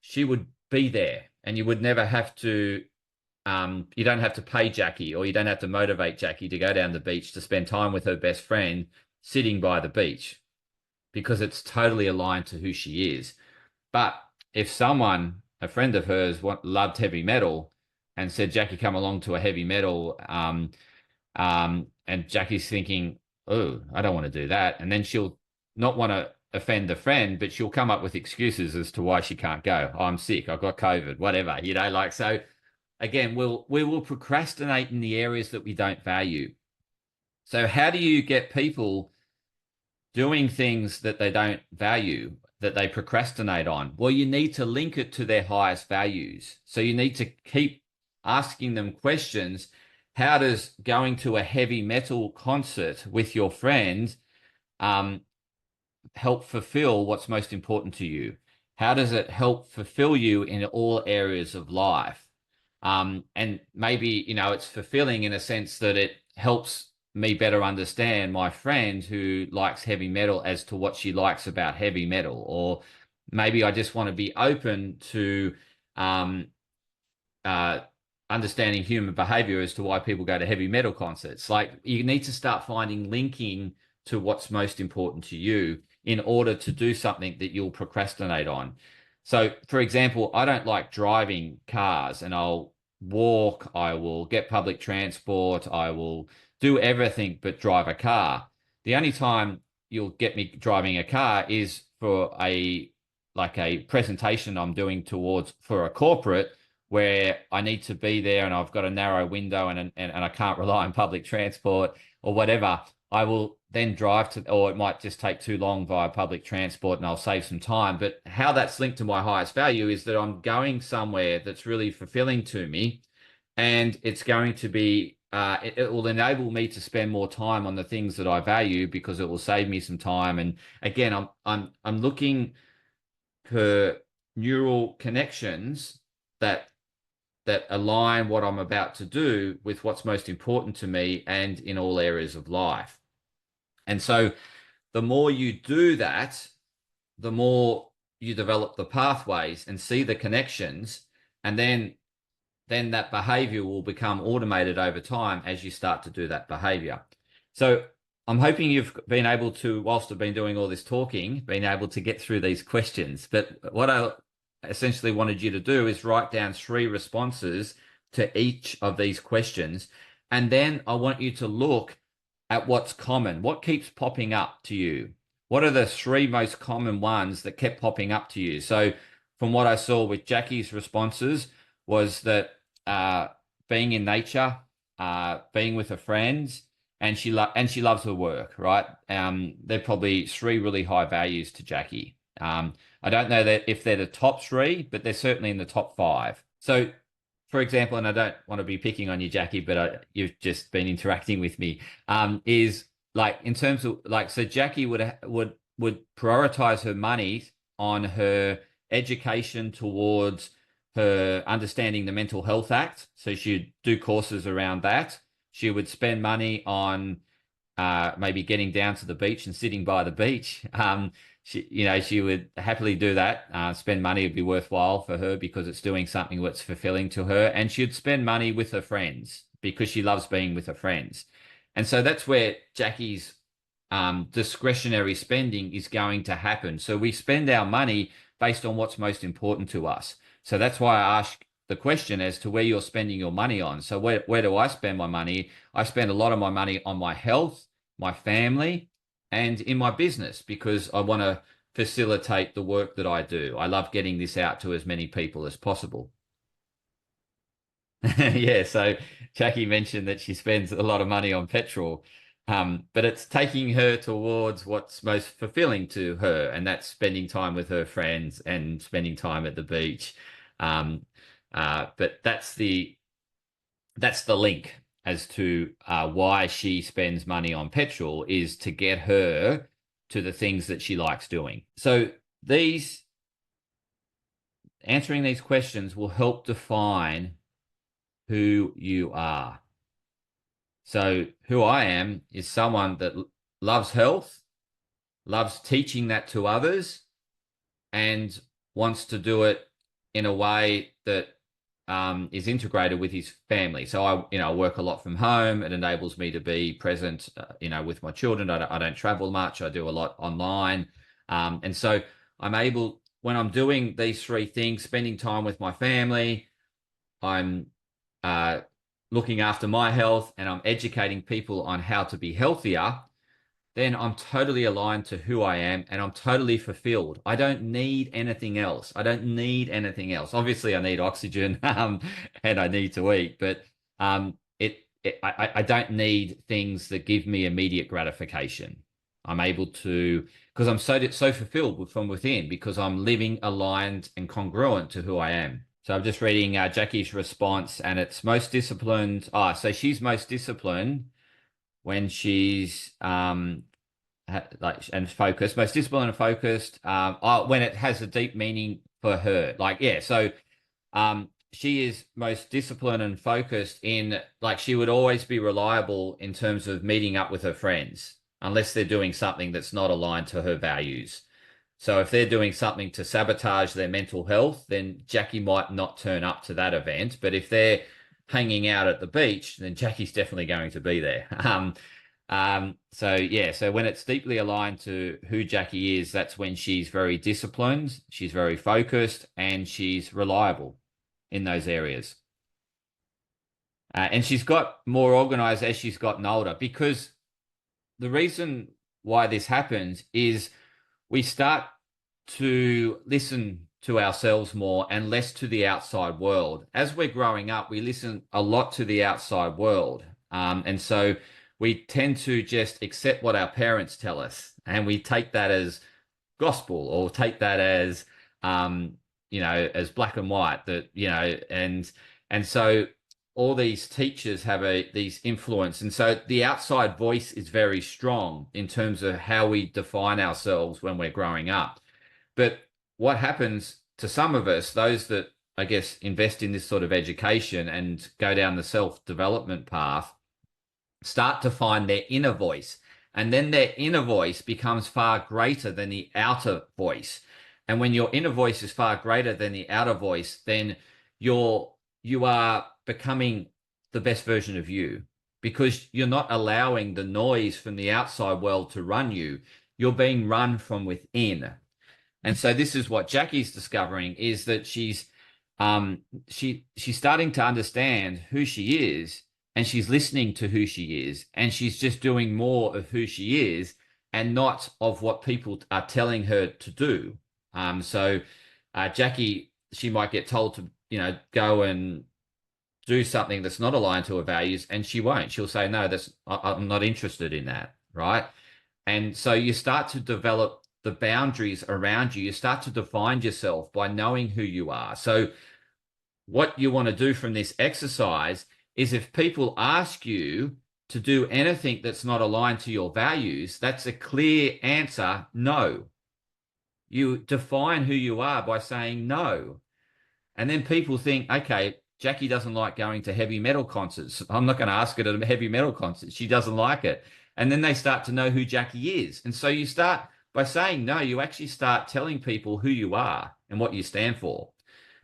[SPEAKER 1] she would be there, and you would never have to, you don't have to pay Jackie, or you don't have to motivate Jackie to go down the beach to spend time with her best friend sitting by the beach, because it's totally aligned to who she is. But if someone, a friend of hers, loved heavy metal and said, Jackie, come along to a heavy metal, and Jackie's thinking, oh, I don't want to do that. And then she'll not want to offend the friend, but she'll come up with excuses as to why she can't go. Oh, I'm sick, I've got COVID, whatever, like, so again, we will procrastinate in the areas that we don't value. So how do you get people doing things that they don't value, that they procrastinate on? Well, you need to link it to their highest values. So you need to keep asking them questions. How does going to a heavy metal concert with your friend help fulfill what's most important to you? How does it help fulfill you in all areas of life? And maybe, it's fulfilling in a sense that it helps me better understand my friend who likes heavy metal as to what she likes about heavy metal. Or maybe I just want to be open to understanding human behavior as to why people go to heavy metal concerts. Like, you need to start finding linking to what's most important to you in order to do something that you'll procrastinate on. So, for example, I don't like driving cars, and I'll walk, I will get public transport, I will do everything but drive a car. The only time you'll get me driving a car is for a presentation I'm doing for a corporate, where I need to be there and I've got a narrow window and I can't rely on public transport or whatever. I will then drive or it might just take too long via public transport and I'll save some time. But how that's linked to my highest value is that I'm going somewhere that's really fulfilling to me, and it's going to be, it will enable me to spend more time on the things that I value, because it will save me some time. And again, I'm looking for neural connections that align what I'm about to do with what's most important to me and in all areas of life. And so the more you do that, the more you develop the pathways and see the connections, and then that behavior will become automated over time as you start to do that behavior. So I'm hoping you've been able to, whilst I've been doing all this talking, been able to get through these questions. But what I essentially wanted you to do is write down 3 responses to each of these questions. And then I want you to look at what's common. What keeps popping up to you? What are the 3 most common ones that kept popping up to you? So from what I saw with Jackie's responses was that being in nature, being with her friends, and she loves her work, right? They're probably 3 really high values to Jackie. I don't know that if they're the top 3, but they're certainly in the top 5. So, for example, and I don't want to be picking on you, Jackie, but you've just been interacting with me, is like in terms of like, so Jackie would prioritize her money on her education towards her understanding the Mental Health Act. So she'd do courses around that. She would spend money on maybe getting down to the beach and sitting by the beach. She would happily do that. Spend money would be worthwhile for her because it's doing something that's fulfilling to her. And she'd spend money with her friends because she loves being with her friends. And so that's where Jackie's discretionary spending is going to happen. So we spend our money based on what's most important to us. So that's why I ask the question as to where you're spending your money on. So where do I spend my money? I spend a lot of my money on my health, my family, and in my business because I want to facilitate the work that I do. I love getting this out to as many people as possible. Yeah, so Jackie mentioned that she spends a lot of money on petrol, but it's taking her towards what's most fulfilling to her, and that's spending time with her friends and spending time at the beach. But that's the link as to why she spends money on petrol is to get her to the things that she likes doing. So answering these questions will help define who you are. So who I am is someone that loves health, loves teaching that to others, and wants to do it in a way that is integrated with his family. So I work a lot from home. It enables me to be present, with my children. I don't travel much. I do a lot online. And so I'm able, when I'm doing these three things, spending time with my family, I'm looking after my health, and I'm educating people on how to be healthier, then I'm totally aligned to who I am and I'm totally fulfilled. I don't need anything else. I don't need anything else. Obviously, I need oxygen and I need to eat, but I don't need things that give me immediate gratification. I'm able to, because I'm so fulfilled from within, because I'm living aligned and congruent to who I am. So I'm just reading Jackie's response, and it's most disciplined. So she's most disciplined when she's and focused, most disciplined and focused. When it has a deep meaning for her, So she is most disciplined and focused in, like, she would always be reliable in terms of meeting up with her friends, unless they're doing something that's not aligned to her values. So if they're doing something to sabotage their mental health, then Jackie might not turn up to that event. But if they're hanging out at the beach, then Jackie's definitely going to be there. So when it's deeply aligned to who Jackie is, that's when she's very disciplined, she's very focused, and she's reliable in those areas. And she's got more organized as she's gotten older, because the reason why this happens is we start to listen to ourselves more and less to the outside world. As we're growing up, we listen a lot to the outside world. And so we tend to just accept what our parents tell us, and we take that as gospel, or take that as, as black and white, and so all these teachers have these influence. And so the outside voice is very strong in terms of how we define ourselves when we're growing up. But what happens to some of us, those that, I guess, invest in this sort of education and go down the self-development path, start to find their inner voice. And then their inner voice becomes far greater than the outer voice. And when your inner voice is far greater than the outer voice, then you are becoming the best version of you, because you're not allowing the noise from the outside world to run you. You're being run from within. And so this is what Jackie's discovering, is that she's starting to understand who she is, and she's listening to who she is, and she's just doing more of who she is and not of what people are telling her to do. Jackie, she might get told to, go and do something that's not aligned to her values, and she won't. She'll say, no, I'm not interested in that, right? And so you start to develop the boundaries around you. You start to define yourself by knowing who you are. So what you want to do from this exercise is, if people ask you to do anything that's not aligned to your values, that's a clear answer, no. You define who you are by saying no. And then people think, okay, Jackie doesn't like going to heavy metal concerts. I'm not going to ask her to a heavy metal concert. She doesn't like it. And then they start to know who Jackie is. And so you start by saying no, you actually start telling people who you are and what you stand for.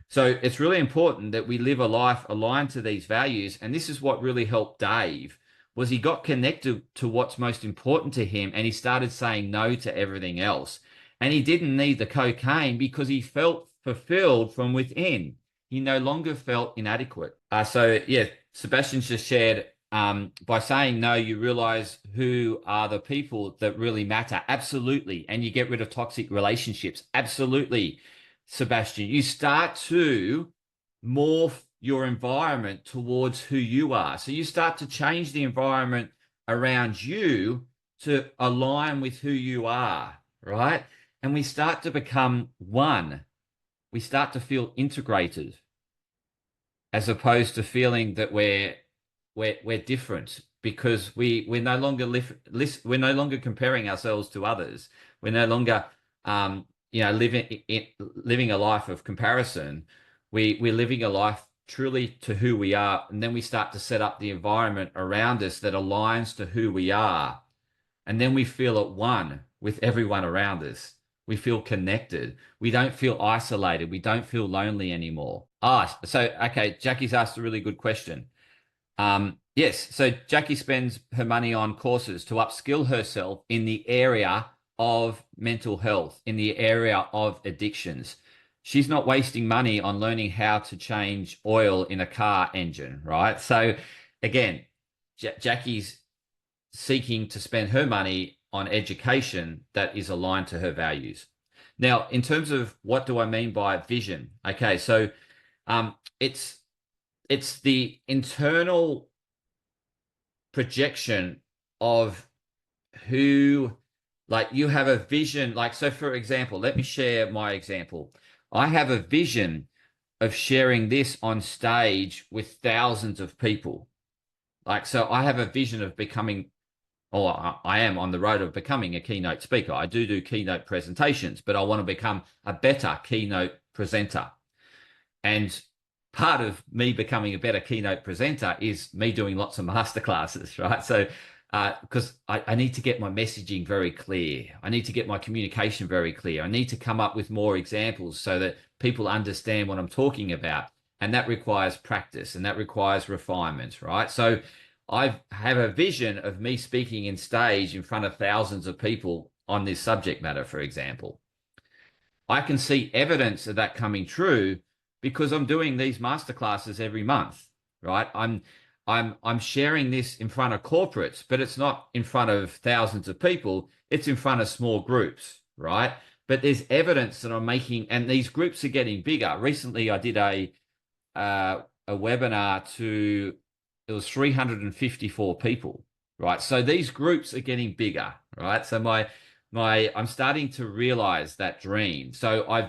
[SPEAKER 1] So it's really important that we live a life aligned to these values. And this is what really helped Dave, was he got connected to what's most important to him, and he started saying no to everything else. And he didn't need the cocaine because he felt fulfilled from within. He no longer felt inadequate. So yeah, Sebastian's just shared, by saying no, you realize who are the people that really matter. Absolutely. And you get rid of toxic relationships. Absolutely, Sebastian. You start to morph your environment towards who you are. So you start to change the environment around you to align with who you are, right? And we start to become one. We start to feel integrated, as opposed to feeling that we're different, because we're no longer we're no longer comparing ourselves to others. We're no longer living a life of comparison. We're living a life truly to who we are, and then we start to set up the environment around us that aligns to who we are, and then we feel at one with everyone around us. We feel connected. We don't feel isolated. We don't feel lonely anymore. Okay, Jackie's asked a really good question. Yes, so Jackie spends her money on courses to upskill herself in the area of mental health, in the area of addictions. She's not wasting money on learning how to change oil in a car engine, right? So again, Jackie's seeking to spend her money on education that is aligned to her values. Now, in terms of what do I mean by vision? Okay, so it's the internal projection of who, like, you have a vision. Like, so for example, let me share my example. I have a vision of sharing this on stage with thousands of people. Like, so I have a vision of becoming, or I am on the road of becoming a keynote speaker. I do keynote presentations, but I want to become a better keynote presenter. And part of me becoming a better keynote presenter is me doing lots of masterclasses, right? So, because I need to get my messaging very clear. I need to get my communication very clear. I need to come up with more examples so that people understand what I'm talking about. And that requires practice, and that requires refinement, right? So I have a vision of me speaking in stage in front of thousands of people on this subject matter, for example. I can see evidence of that coming true because I'm doing these masterclasses every month, right? I'm sharing this in front of corporates, but it's not in front of thousands of people. It's in front of small groups, right? But there's evidence that I'm making, and these groups are getting bigger. Recently, I did a webinar to, it was 354 people, right? So these groups are getting bigger, right? So I'm starting to realize that dream. So I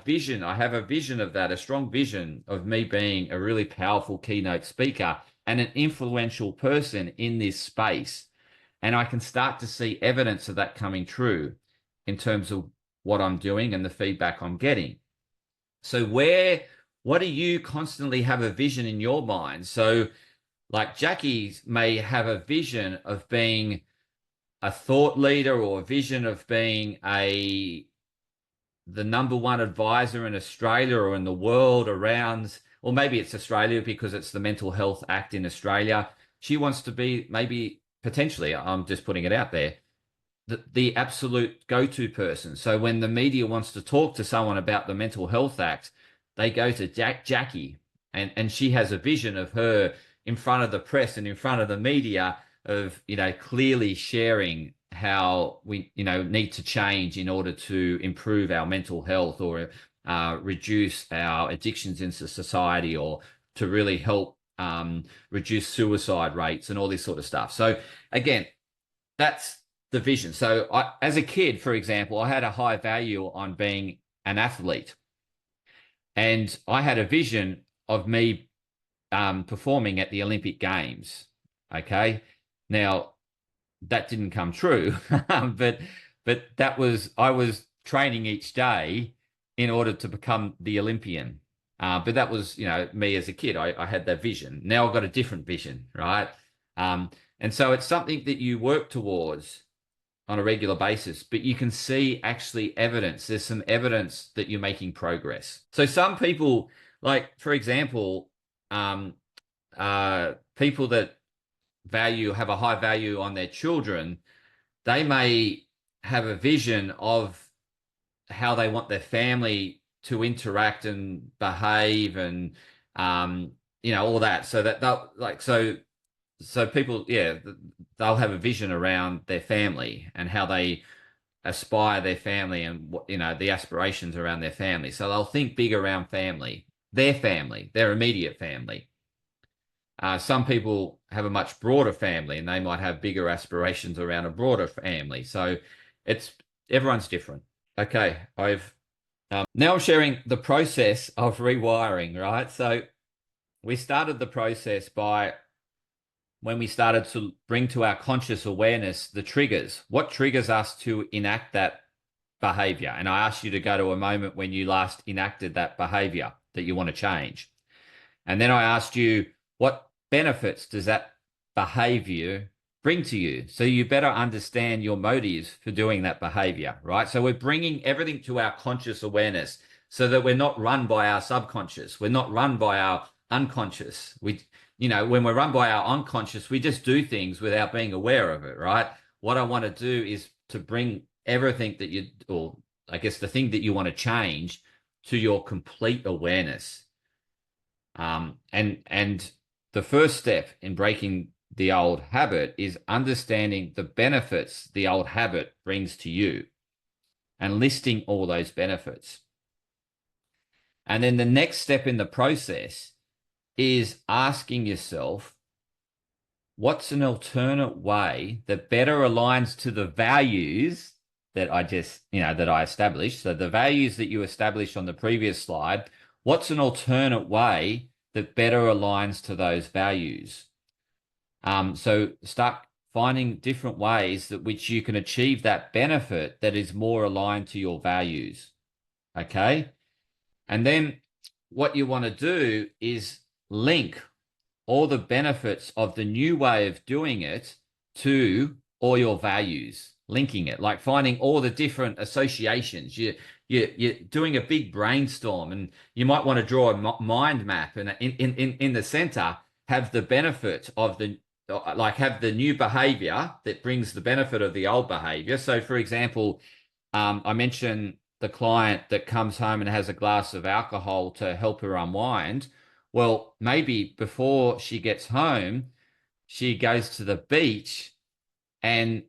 [SPEAKER 1] have a vision of that, a strong vision of me being a really powerful keynote speaker and an influential person in this space. And I can start to see evidence of that coming true in terms of what I'm doing and the feedback I'm getting. So what do you constantly have a vision in your mind? So like Jackie may have a vision of being a thought leader, or a vision of being the number one advisor in Australia or in the world around, or maybe it's Australia because it's the Mental Health Act in Australia. She wants to be, maybe potentially, I'm just putting it out there, the absolute go-to person. So when the media wants to talk to someone about the Mental Health Act, they go to Jackie, and she has a vision of her in front of the press and in front of the media of, clearly sharing how we, need to change in order to improve our mental health, or reduce our addictions into society, or to really help reduce suicide rates and all this sort of stuff. So again, that's the vision. So as a kid, for example, I had a high value on being an athlete, and I had a vision of me performing at the Olympic Games. Okay. Now, that didn't come true, but I was training each day in order to become the Olympian. But that was, me as a kid. I had that vision. Now I've got a different vision, right? And so it's something that you work towards on a regular basis, but you can see actually evidence. There's some evidence that you're making progress. So some people, like, for example, people that have a high value on their children, they may have a vision of how they want their family to interact and behave and all that. So that they'll like so people, yeah, they'll have a vision around their family and how they aspire their family and the aspirations around their family. So they'll think big around family, their immediate family. Some people have a much broader family and they might have bigger aspirations around a broader family. So everyone's different. Okay, now I'm sharing the process of rewiring, right? So we started the process by when we started to bring to our conscious awareness the triggers. What triggers us to enact that behavior? And I asked you to go to a moment when you last enacted that behavior that you want to change. And then I asked you, what benefits does that behavior bring to you? So you better understand your motives for doing that behavior, right? So we're bringing everything to our conscious awareness so that we're not run by our subconscious. We're not run by our unconscious. When we're run by our unconscious, we just do things without being aware of it, right? What I want to do is to bring everything or I guess the thing that you want to change to your complete awareness. And the first step in breaking the old habit is understanding the benefits the old habit brings to you and listing all those benefits. And then the next step in the process is asking yourself, what's an alternate way that better aligns to the values that I established? So the values that you established on the previous slide, what's an alternate way that better aligns to those values? So start finding different ways that which you can achieve that benefit that is more aligned to your values. Okay. And then what you want to do is link all the benefits of the new way of doing it to all your values, linking it, like finding all the different associations. You're doing a big brainstorm, and you might want to draw a mind map, and in the center have the benefit of have the new behavior that brings the benefit of the old behavior. So, for example, I mentioned the client that comes home and has a glass of alcohol to help her unwind. Well, maybe before she gets home, she goes to the beach and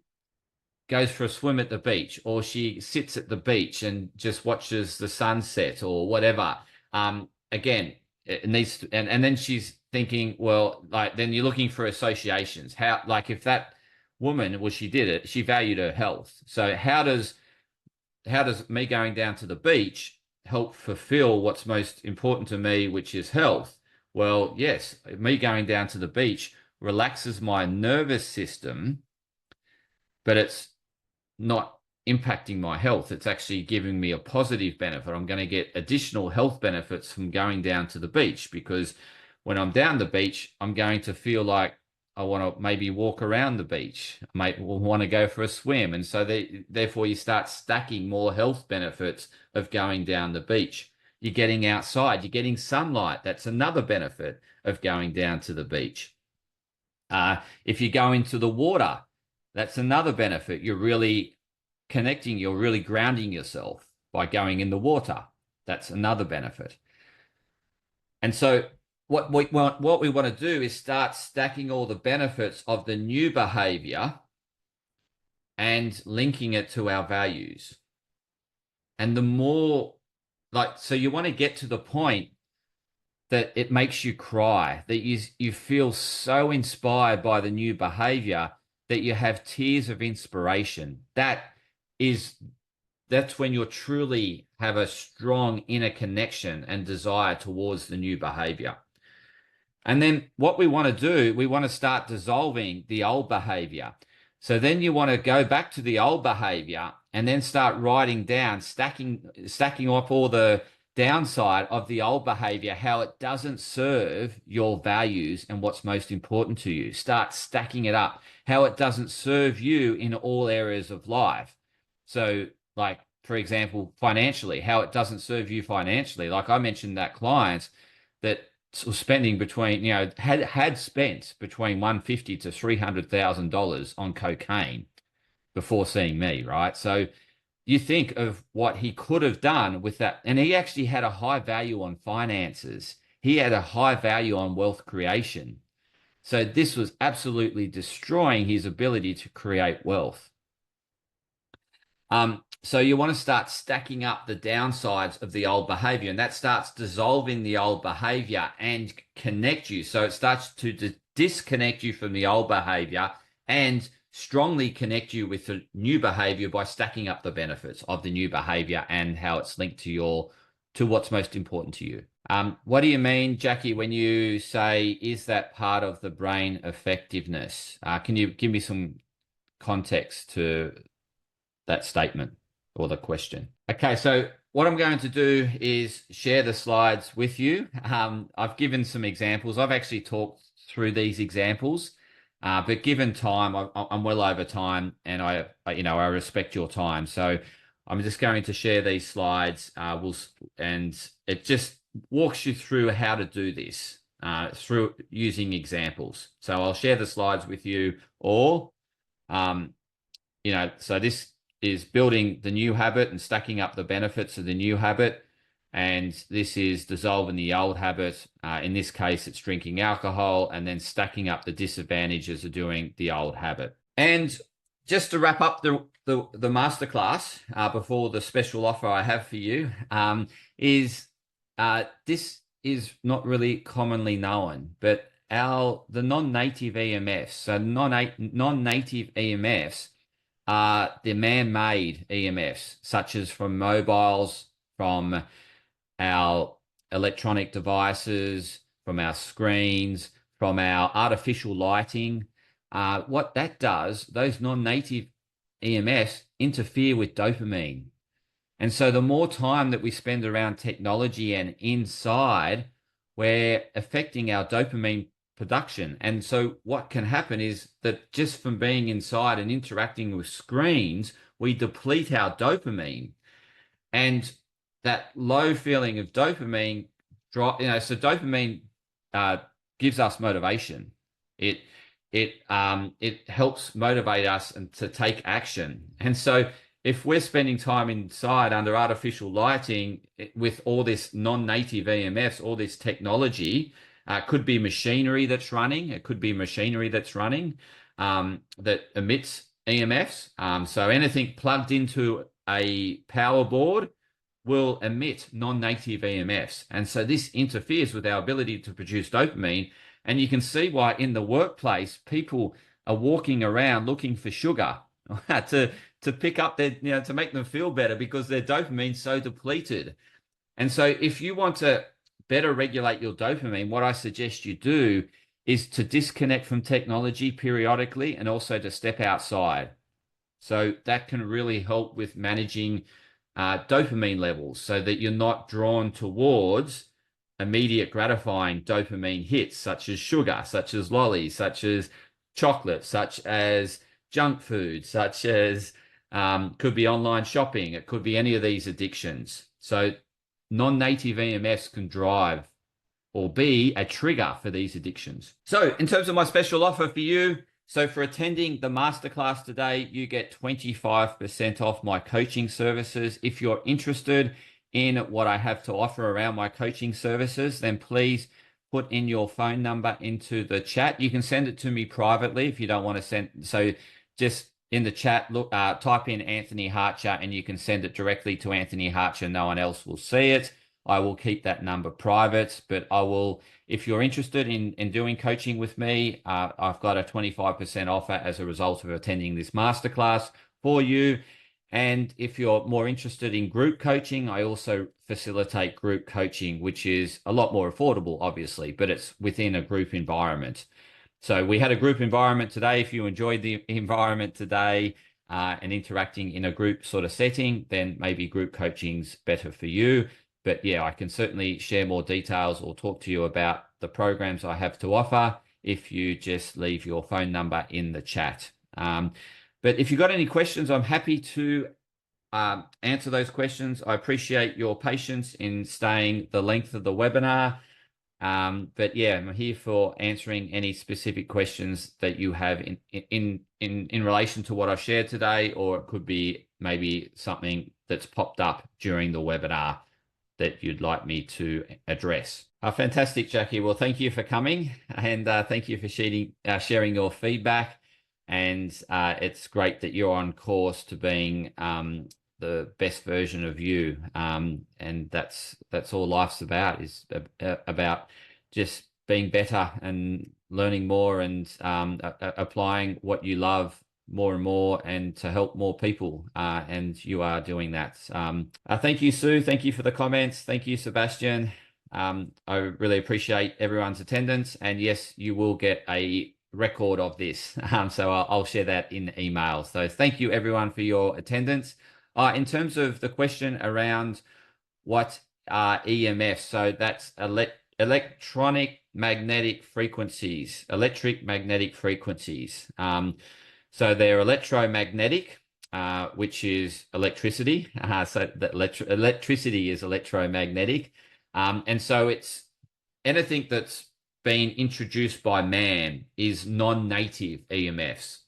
[SPEAKER 1] goes for a swim at the beach, or she sits at the beach and just watches the sunset or whatever. Again, it needs to, and then she's thinking, well, like, then you're looking for associations. How, like, if that woman, well, she did it, she valued her health. So how does me going down to the beach help fulfill what's most important to me, which is health? Well, yes, me going down to the beach relaxes my nervous system, but it's not impacting my health. It's actually giving me a positive benefit. I'm going to get additional health benefits from going down to the beach, because when I'm down the beach, I'm going to feel like I want to maybe walk around the beach. I might want to go for a swim. And so therefore you start stacking more health benefits of going down the beach. You're getting outside, you're getting sunlight. That's another benefit of going down to the beach. If you go into the water, that's another benefit. You're really connecting, you're really grounding yourself by going in the water. That's another benefit. And so what we want to do is start stacking all the benefits of the new behavior and linking it to our values. And the more, so you want to get to the point that it makes you cry, that you feel so inspired by the new behavior that you have tears of inspiration. That's when you truly have a strong inner connection and desire towards the new behavior. And then what we want to do, we want to start dissolving the old behavior. So then you want to go back to the old behavior and then start writing down, stacking up all the downside of the old behavior, how it doesn't serve your values and what's most important to you. Start stacking it up, how it doesn't serve you in all areas of life. So, like, for example, financially, how it doesn't serve you financially. Like I mentioned, that clients that was spending between, had spent between $150,000 to $300,000 on cocaine before seeing me, right? So you think of what he could have done with that. And he actually had a high value on finances. He had a high value on wealth creation. So this was absolutely destroying his ability to create wealth. So you want to start stacking up the downsides of the old behavior, and that starts dissolving the old behavior and connect you. So it starts to disconnect you from the old behavior and strongly connect you with the new behavior by stacking up the benefits of the new behavior and how it's linked to what's most important to you. What do you mean, Jackie, when you say, is that part of the brain effectiveness? Can you give me some context to that statement or the question? Okay, so what I'm going to do is share the slides with you. I've given some examples. I've actually talked through these examples, but given time, I'm well over time, and I respect your time. So I'm just going to share these slides, and it just walks you through how to do this through using examples. So I'll share the slides with you all. So this is building the new habit and stacking up the benefits of the new habit. And this is dissolving the old habit. In this case, it's drinking alcohol, and then stacking up the disadvantages of doing the old habit. And just to wrap up the masterclass before the special offer I have for you, is this is not really commonly known, but the non-native EMFs, so non-native EMFs, the man-made EMFs, such as from mobiles, from our electronic devices, from our screens, from our artificial lighting. What that does, those non-native EMFs interfere with dopamine. And so the more time that we spend around technology and inside, we're affecting our dopamine production. And so what can happen is that just from being inside and interacting with screens, we deplete our dopamine, and that low feeling of dopamine so dopamine gives us motivation. It helps motivate us and to take action. And so if we're spending time inside under artificial lighting with all this non-native EMFs, all this technology, could be machinery that's running. It could be machinery that's running that emits EMFs. So anything plugged into a power board will emit non-native EMFs. And so this interferes with our ability to produce dopamine. And you can see why in the workplace, people are walking around looking for sugar to pick up their, to make them feel better, because their dopamine's so depleted. And so if you want to better regulate your dopamine, what I suggest you do is to disconnect from technology periodically, and also to step outside. So that can really help with managing dopamine levels, so that you're not drawn towards immediate gratifying dopamine hits, such as sugar, such as lollies, such as chocolate, such as junk food, such as could be online shopping. It could be any of these addictions. So non-native EMFs can drive or be a trigger for these addictions. So in terms of my special offer for you, so for attending the masterclass today, you get 25% off my coaching services. If you're interested in what I have to offer around my coaching services, then please put in your phone number into the chat. You can send it to me privately if you don't want to send. So just in the chat, look, type in Anthony Hartcher, and you can send it directly to Anthony Hartcher. No one else will see it. I will keep that number private, but I will, if you're interested in doing coaching with me, I've got a 25% offer as a result of attending this masterclass for you. And if you're more interested in group coaching, I also facilitate group coaching, which is a lot more affordable, obviously, but it's within a group environment. So we had a group environment today. If you enjoyed the environment today and interacting in a group sort of setting, then maybe group coaching's better for you. But yeah, I can certainly share more details or talk to you about the programs I have to offer if you just leave your phone number in the chat. But if you've got any questions, I'm happy to answer those questions. I appreciate your patience in staying the length of the webinar. But yeah, I'm here for answering any specific questions that you have in relation to what I've shared today, or it could be maybe something that's popped up during the webinar that you'd like me to address. Fantastic, Jackie. Well, thank you for coming, and thank you for sharing your feedback. And it's great that you're on course to being the best version of you. And that's all life's about, is about just being better and learning more and applying what you love more and more, and to help more people. And you are doing that. Thank you, Sue. Thank you for the comments. Thank you, Sebastian. I really appreciate everyone's attendance. And yes, you will get a record of this. So I'll share that in email. So thank you everyone for your attendance. In terms of the question around what are EMFs, so that's electronic magnetic frequencies, electric magnetic frequencies. So they're electromagnetic, which is electricity. So that electricity is electromagnetic. And so it's anything that's been introduced by man is non-native EMFs.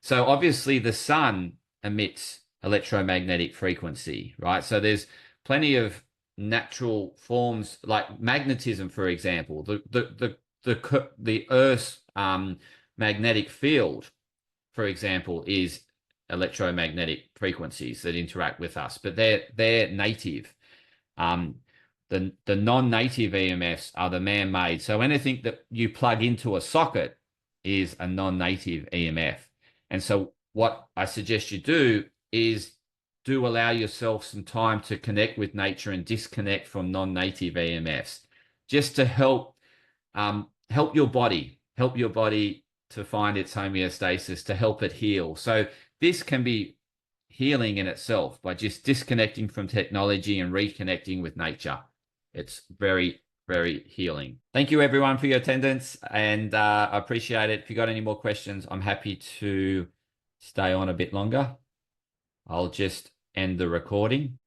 [SPEAKER 1] So obviously the sun emits electromagnetic frequency, right? So there's plenty of natural forms like magnetism, for example. The Earth's magnetic field, for example, is electromagnetic frequencies that interact with us, but they're native. The non-native EMFs are the man-made. So anything that you plug into a socket is a non-native EMF. And so what I suggest you do is allow yourself some time to connect with nature and disconnect from non-native EMFs, just to help your body to find its homeostasis, to help it heal. So this can be healing in itself by just disconnecting from technology and reconnecting with nature. It's very, very healing. Thank you everyone for your attendance, and I appreciate it. If you got any more questions, I'm happy to stay on a bit longer. I'll just end the recording.